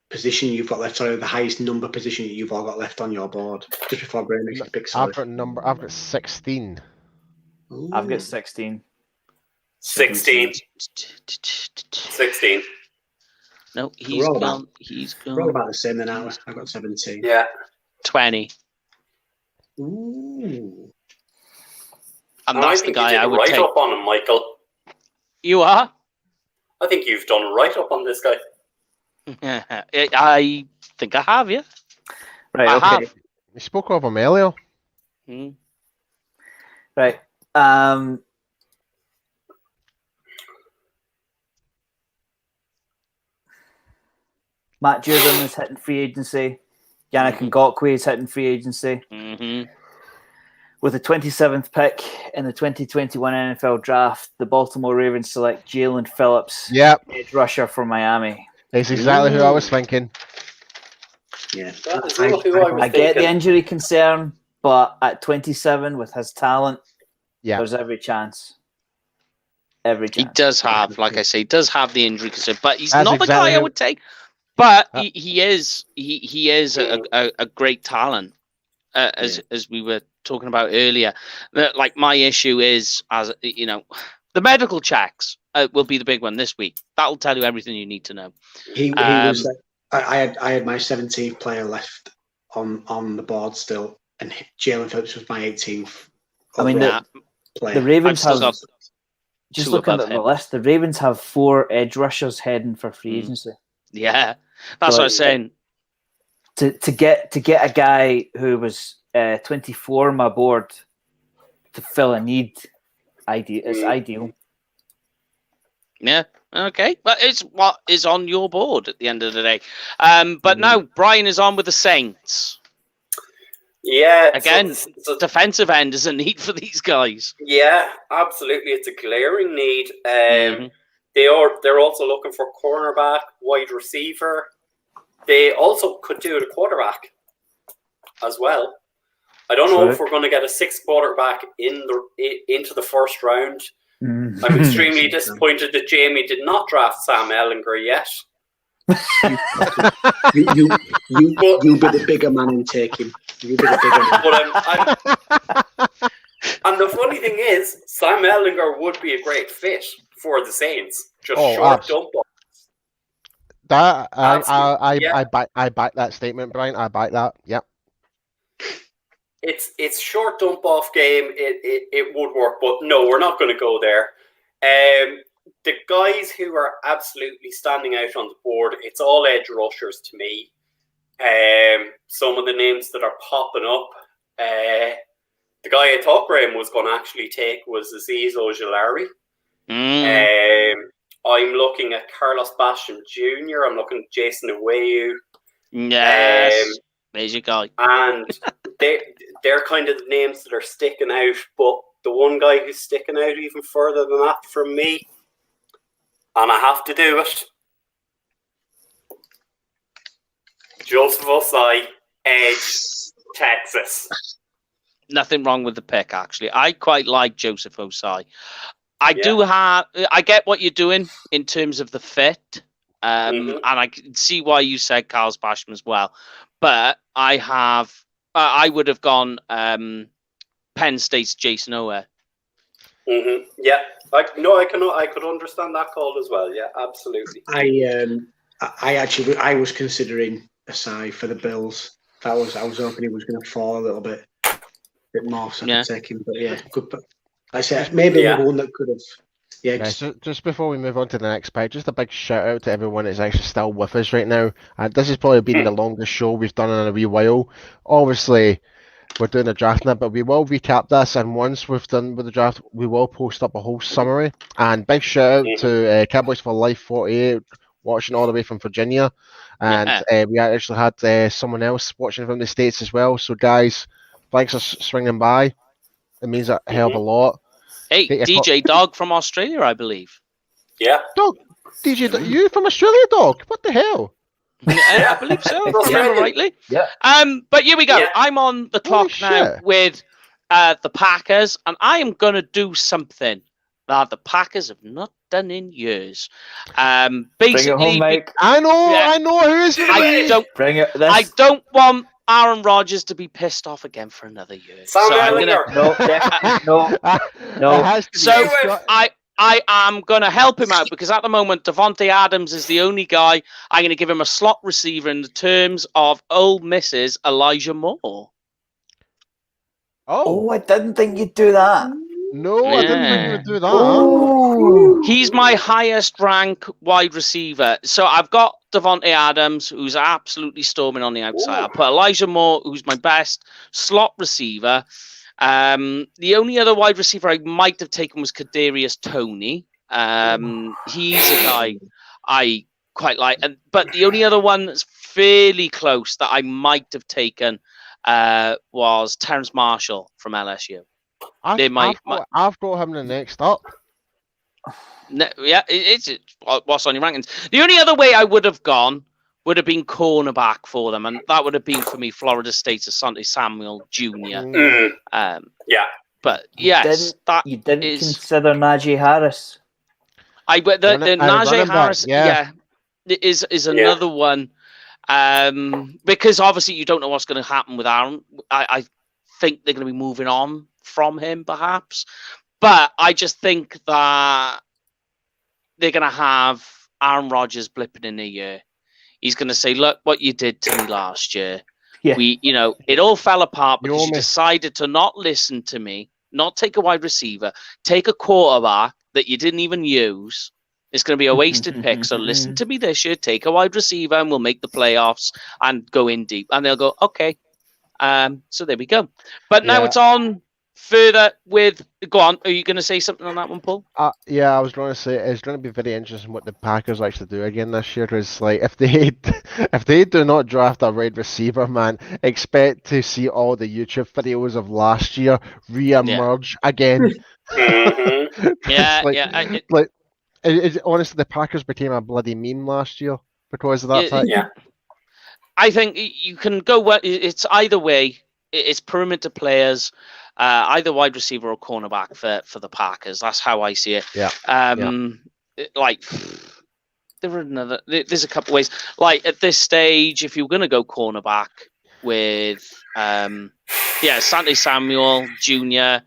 position you've got left? Sorry, the highest number position that you've all got left on your board just before Brandon makes his pick. I've got 16. Ooh. I've got 16. 16. No, he's gone. We're all about the same then, aren't we? I've got 17. Yeah. 20. Ooh. And that's the guy I would take. Up on him, Michael. You are? I think you've done right up on this guy. I think I have, yeah. Right, I okay. have. We spoke of him earlier. Right. Matt Judon is hitting free agency. Yannick Ngakoue is hitting free agency. With the 27th pick in the 2021 NFL Draft, the Baltimore Ravens select Jalen Phillips, edge rusher from Miami. That's exactly who I was thinking. Yeah, I get the injury concern, but at 27 with his talent, there's every chance. Every chance. He does have, like I say, he does have the injury concern, but he's not the guy I would take. But he is a great talent, as we were talking about earlier. Like my issue is, as you know, the medical checks will be the big one this week. That'll tell you everything you need to know. He was. I had my 17th player left on the board still, and Jalen Phillips was my 18th. I mean, the Ravens have. Just looking at the list, the Ravens have 4 edge rushers heading for free agency. Yeah, that's what I was saying. To get a guy who was 24 on my board to fill a need, it's ideal. Yeah. Okay, but it's what is on your board at the end of the day. But now Brian is on with the Saints. Yeah, again, defensive end is a need for these guys. Yeah, absolutely, it's a glaring need. They're also looking for cornerback, wide receiver. They also could do the quarterback as well. I don't know if we're going to get a 6th quarterback into the first round. I'm extremely disappointed that Jamie did not draft Sam Ellinger yet. you be the bigger man and take him. You be the bigger man. And the funny thing is, Sam Ellinger would be a great fit for the Saints. Just short dump off. That I back that statement, Brian. I back that. Yep. It's short dump off game. It would work, but no, we're not going to go there. The guys who are absolutely standing out on the board, it's all edge rushers to me. Some of the names that are popping up, the guy I thought Graham was going to actually take was Azeez Ojulari. I'm looking at Carlos Basham Jr. I'm looking at Jason Aweyu. Yes, there's your guy. And they're kind of the names that are sticking out, but the one guy who's sticking out even further than that from me, and I have to do it, Joseph Osai, edge, Texas. Nothing wrong with the pick, actually. I quite like Joseph Osai. I get what you're doing in terms of the fit, and I can see why you said Carlos Basham as well. But I would have gone Penn State's Jason Owe. Mm-hmm. Yeah, I could understand that call as well. Yeah, absolutely. I was considering Asai for the Bills. I was hoping he was going to fall a little bit more, so I could take him. But yeah, good. But I said maybe one that could have. Yeah. So just before we move on to the next part, just a big shout out to everyone that's actually still with us right now. This has probably been the longest show we've done in a wee while. Obviously, we're doing a draft now, but we will recap this, and once we've done with the draft, we will post up a whole summary. And big shout out to Cowboys for Life 48, watching all the way from Virginia. And we actually had someone else watching from the States as well. So guys, thanks for swinging by. It means a hell of a lot. Hey, DJ Dog from Australia, I believe. Yeah. Dog, DJ, you from Australia, Dog? What the hell? I believe so, if I remember rightly. Yeah. But here we go. Yeah. I'm on the clock now with the Packers, and I am going to do something that the Packers have not done in years. Basically, bring it home, mate. I know who is it. I don't want Aaron Rodgers to be pissed off again for another year. So I am going to help him out because at the moment, Devontae Adams is the only guy. I'm going to give him a slot receiver in the terms of Ole Miss's Elijah Moore. Oh, I didn't think you'd do that. No, I didn't think you would do that. Oh. He's my highest rank wide receiver. So I've got Devontae Adams, who's absolutely storming on the outside. I put Elijah Moore, who's my best slot receiver. The only other wide receiver I might have taken was Kadarius Toney. He's a guy I quite like. But the only other one that's fairly close that I might have taken was Terrence Marshall from LSU. I've got him the next up. It's what's on your rankings. The only other way I would have gone would have been cornerback for them, and that would have been for me Florida State's Asante Samuel Jr. But yes, you didn't consider Najee Harris. Najee Harris, is another one. Because obviously you don't know what's going to happen with Aaron. I think they're going to be moving on from him, perhaps. But I just think that they're going to have Aaron Rodgers blipping in a year. He's going to say, "Look what you did to me last year. Yeah. It all fell apart because you decided to not listen to me, not take a wide receiver, take a quarterback that you didn't even use. It's going to be a wasted pick. So listen to me this year, take a wide receiver, and we'll make the playoffs and go in deep." And they'll go, "Okay." So there we go. But now it's on further with. Go on. Are you going to say something on that one, Paul? Yeah, I was going to say it's going to be very interesting what the Packers actually do again this year. Because if they do not draft a wide receiver, man, expect to see all the YouTube videos of last year re-emerge again. Honestly, the Packers became a bloody meme last year because of that fact. Yeah. I think you can go. It's either way. It's perimeter players, either wide receiver or cornerback for the Packers. That's how I see it. Yeah. There's a couple ways. Like at this stage, if you're going to go cornerback with, Asante Samuel Jr.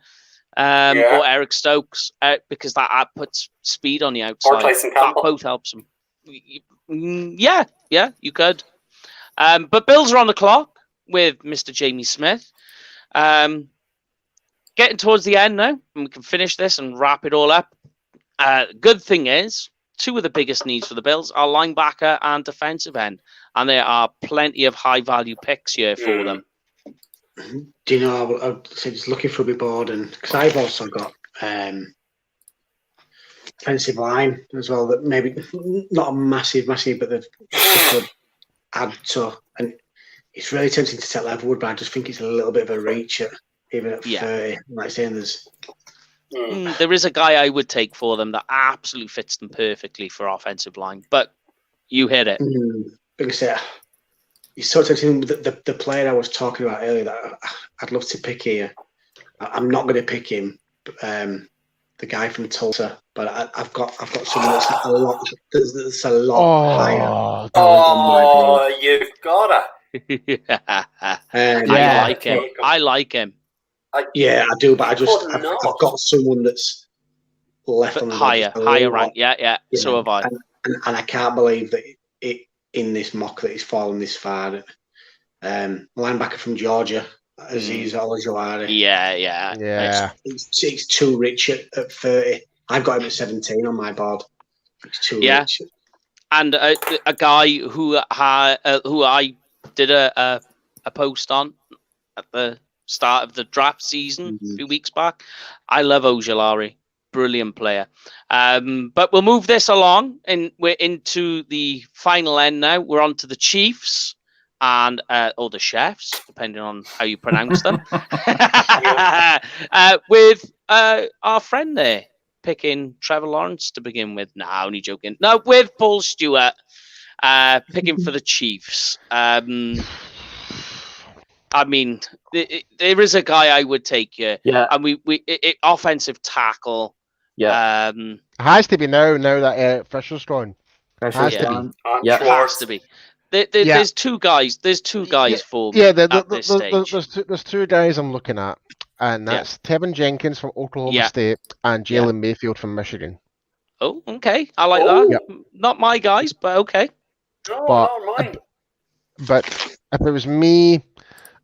Or Eric Stokes, because that puts speed on the outside. Or Tyson Campbell. That both helps them. Yeah, you could. But Bills are on the clock with Mr. Jamie Smith. Getting towards the end now, and we can finish this and wrap it all up. Good thing is, two of the biggest needs for the Bills are linebacker and defensive end, and there are plenty of high-value picks here for them. Do you know, I would say just looking through my board, and because I've also got defensive line as well, that maybe not a massive, but they've add to, and it's really tempting to take Leatherwood, but I just think it's a little bit of a reach even at 30. Like saying there is a guy I would take for them that absolutely fits them perfectly for offensive line, but you hit it. It's so tempting. The player I was talking about earlier that I'd love to pick here. I'm not going to pick him. The guy from Tulsa, but I've got someone that's a lot higher. You've got it. I like him. I do, but I've got someone that's left on the higher rank. Yeah. So have I. And I can't believe that in this mock that he's fallen this far. Linebacker from Georgia, Azeez Ojulari. Yeah. It's too rich at 30. I've got him at 17 on my board. It's too rich. And a guy who I did a post on at the start of the draft season a few weeks back. I love Ojulari. Brilliant player. But we'll move this along, and we're into the final end now. We're on to the Chiefs and or the Chefs, depending on how you pronounce them. With our friend there picking Trevor Lawrence to begin with. No, only joking. No, with Paul Stewart picking for the Chiefs. I mean, there is a guy I would take here. Yeah. And offensive tackle. Yeah. It has to be now that Fisher's gone. Has to be. There's two guys. There's two guys for me at this stage. There's two guys I'm looking at, and that's Tevin Jenkins from Oklahoma State and Jalen Mayfield from Michigan. Oh, okay. I like that. Yep. Not my guys, but okay. Not mine. But if it was me,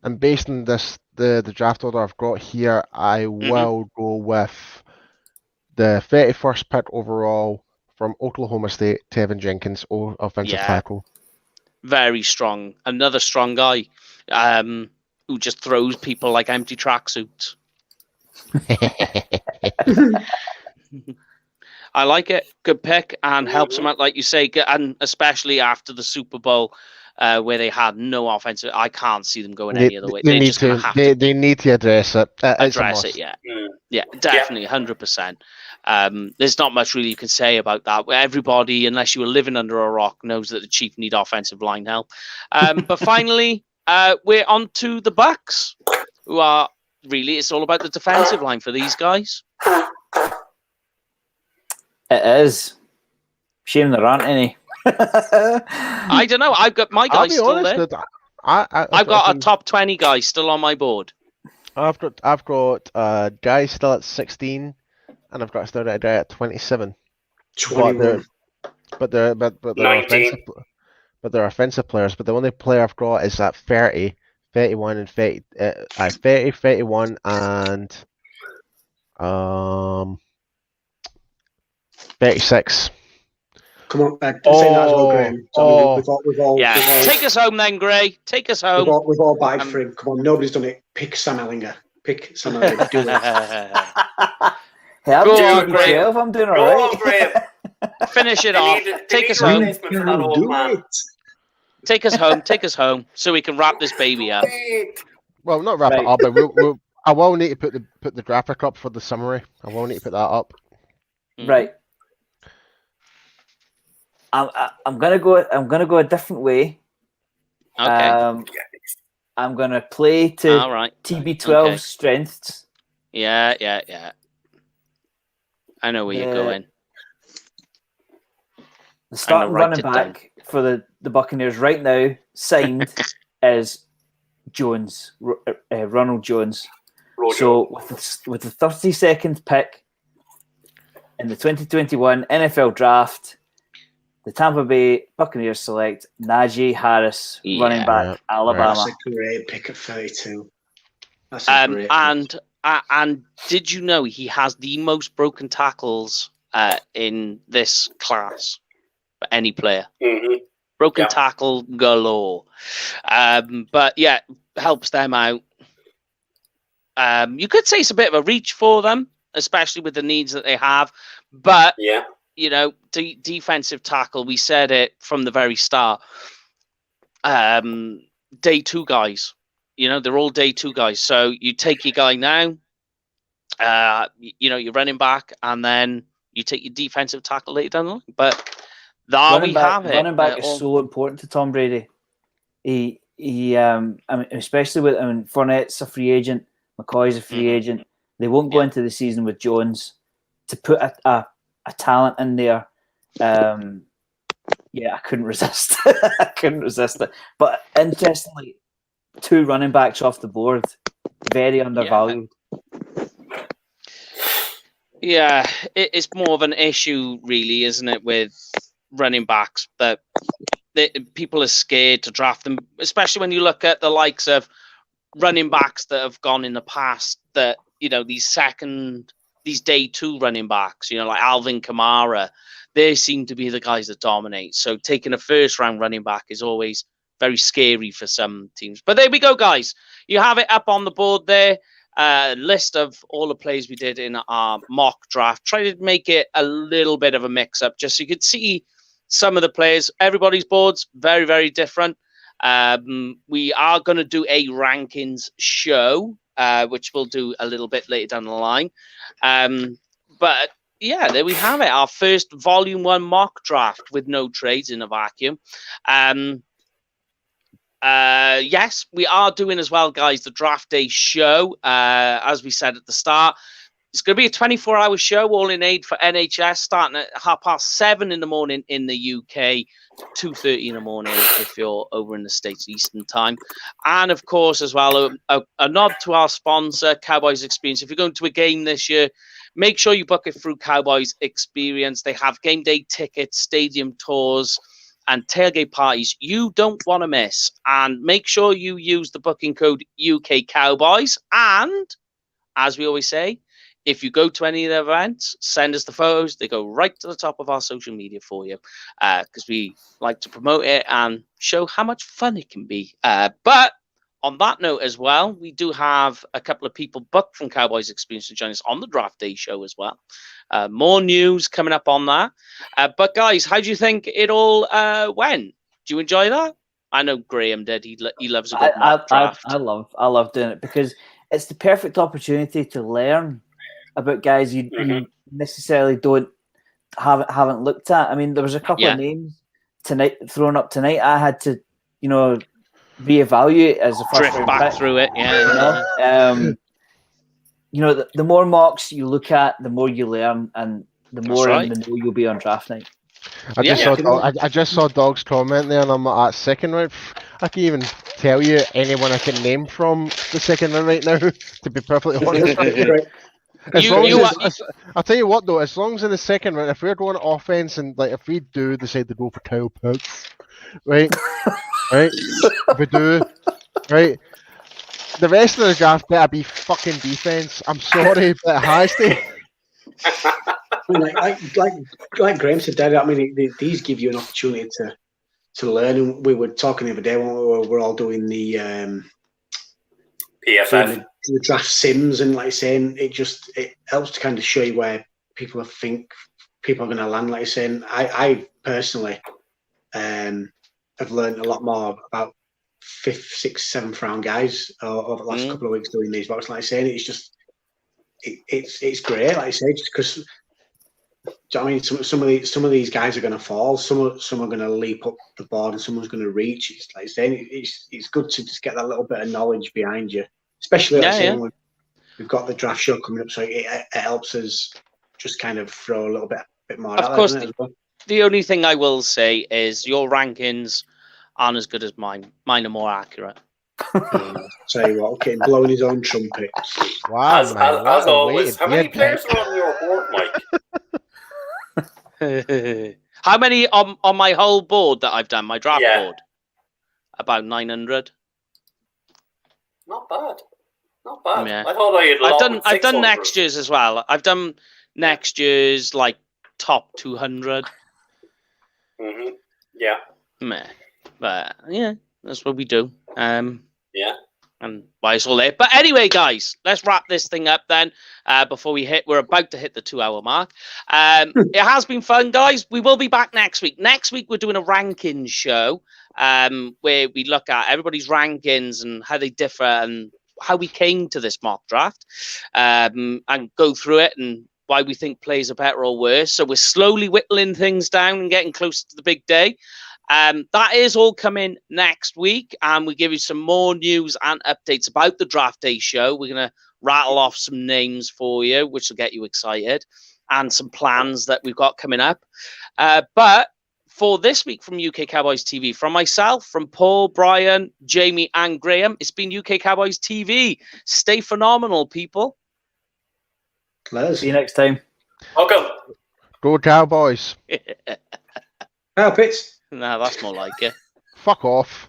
and based on the draft order I've got here, I will go with the 31st pick overall from Oklahoma State, Tevin Jenkins, offensive tackle. Very strong. Another strong guy who just throws people like empty tracksuits. I like it. Good pick, and helps them out, like you say, and especially after the Super Bowl where they had no offensive. I can't see them going any other way. They need to address it. Address it, yeah, definitely, 100%. There's not much really you can say about that. Everybody, unless you were living under a rock, knows that the Chiefs need offensive line help. But finally, we're on to the Bucks, who are really, it's all about the defensive line for these guys. It is. Shame there aren't any. I don't know. I've got my guys still there. I've got a top 20 guy still on my board. I've got guys still at 16, and I've got still a guy at 27. 21. But they're offensive players. But the only player I've got is at 30, 31, and 30, 30, 31, and 36. Come on, say that as well, Graham. We've all, take us home then, Gray. Take us home. We've all bagged for him. Come on, nobody's done it. Pick Sam Ellinger. Pick Sam Ellinger. Do it. Hey, I'm doing 12. I'm doing all right. Finish it off. Take us home. Take us home. Take us home, so we can wrap this baby up. Well, not wrap it up, but I will need to put the graphic up for the summary. I will need to put that up. Right. I'm gonna go a different way. Okay. I'm gonna play to TB12's strengths. Yeah. I know where you're going. The starting running back for the Buccaneers right now signed is Jones, Ronald Jones. So with the 32nd pick in the 2021 NFL Draft, the Tampa Bay Buccaneers select Najee Harris, running back, Alabama. That's a great pick at 32. That's a great pick. And did you know he has the most broken tackles in this class for any player? Mm-hmm. Broken tackle galore. But yeah, helps them out. You could say it's a bit of a reach for them, especially with the needs that they have. But you know, defensive tackle, we said it from the very start. Day two guys. You know, they're all day two guys. So you take your guy now, you know, you're running back, and then you take your defensive tackle later down the line. But running back is so important to Tom Brady. He I mean, especially with Fournette's a free agent, McCoy's a free agent. They won't go into the season with Jones to put a talent in there. I couldn't resist. I couldn't resist it. But interestingly, 2 running backs off the board, very undervalued. Yeah, it's more of an issue, really, isn't it, with running backs that people are scared to draft them, especially when you look at the likes of running backs that have gone in the past. That these day 2 running backs, like Alvin Kamara, they seem to be the guys that dominate. So taking a first round running back is always very scary for some teams. But there we go, guys. You have it up on the board there. List of all the plays we did in our mock draft. Try to make it a little bit of a mix-up just so you could see some of the players. Everybody's boards very, very different. We are going to do a rankings show, which we'll do a little bit later down the line. But yeah, there we have it. Our first Volume 1 mock draft with no trades in a vacuum. Yes, we are doing as well, guys, the draft day show. As we said at the start, it's going to be a 24-hour show, all in aid for NHS, starting at 7:30 in the morning in the UK, 2:30 in the morning if you're over in the States Eastern Time. And of course, as well, a nod to our sponsor, Cowboys Experience. If you're going to a game this year, make sure you book it through Cowboys Experience. They have game day tickets, stadium tours, and tailgate parties you don't want to miss. And make sure you use the booking code UK Cowboys. And as we always say, if you go to any of the events, send us the photos. They go right to the top of our social media for you, because we like to promote it and show how much fun it can be. But on that note as well, we do have a couple of people booked from Cowboys Experience to join us on the draft day show as well. More news coming up on that. But guys, how do you think it all went? Do you enjoy that? I know Graham did. He loves a good mock draft. I love doing it because it's the perfect opportunity to learn about guys you necessarily haven't looked at. I mean, there was a couple of names thrown up tonight. I had to, reevaluate as a first drift back through it. The more mocks you look at, the more you learn, and the more in the know you'll be on draft night. I just saw Dog's comment there, and I'm at second round. I can't even tell you anyone I can name from the second round right now, to be perfectly honest. I'll tell you what though, as long as in the second round, if we're going offense and if we do decide to go for Kyle Pitts, right, if we do, right, the rest of the draft better be fucking defense. I'm sorry, but it has to. Like Graham said, Dad, I mean, these give you an opportunity to learn. And we were talking the other day when we're all doing the PFF. The draft sims, and like saying, it helps to kind of show you where people think people are going to land. Like saying, I personally have learned a lot more about 5th, 6th, 7th round guys over the last couple of weeks doing these. But like saying, it's just it's great. Like I say, just because. I mean, some of these guys are going to fall. Some are going to leap up the board, and someone's going to reach. It's like saying, it's good to just get that little bit of knowledge behind you. Especially when we've got the draft show coming up, so it helps us just kind of throw a little bit more out there. Of course, the only thing I will say is your rankings aren't as good as mine. Mine are more accurate. Tell you what, okay, blowing his own trumpet. Wow, as always, how many players are on your board, Mike? How many on my whole board that I've done, my draft board? About 900. Not bad. Not bad. Yeah. I thought I've done next year's as well. I've done next year's like top 200. Yeah. Meh. But yeah, that's what we do. Yeah. And why it's all there. But anyway, guys, let's wrap this thing up then. Before we're about to hit the 2-hour mark. It has been fun, guys. We will be back next week. Next week we're doing a rankings show, where we look at everybody's rankings and how they differ and how we came to this mock draft, and go through it and why we think plays are better or worse. So we're slowly whittling things down and getting close to the big day. That is all coming next week, and we give you some more news and updates about the draft day show. We're going to rattle off some names for you, which will get you excited, and some plans that we've got coming up. But for this week from UK Cowboys TV, from myself, from Paul, Brian, Jamie, and Graham, it's been UK Cowboys TV. Stay phenomenal, people. See you next time. Welcome. Go Cowboys. Pits. No, that's more like it. Fuck off.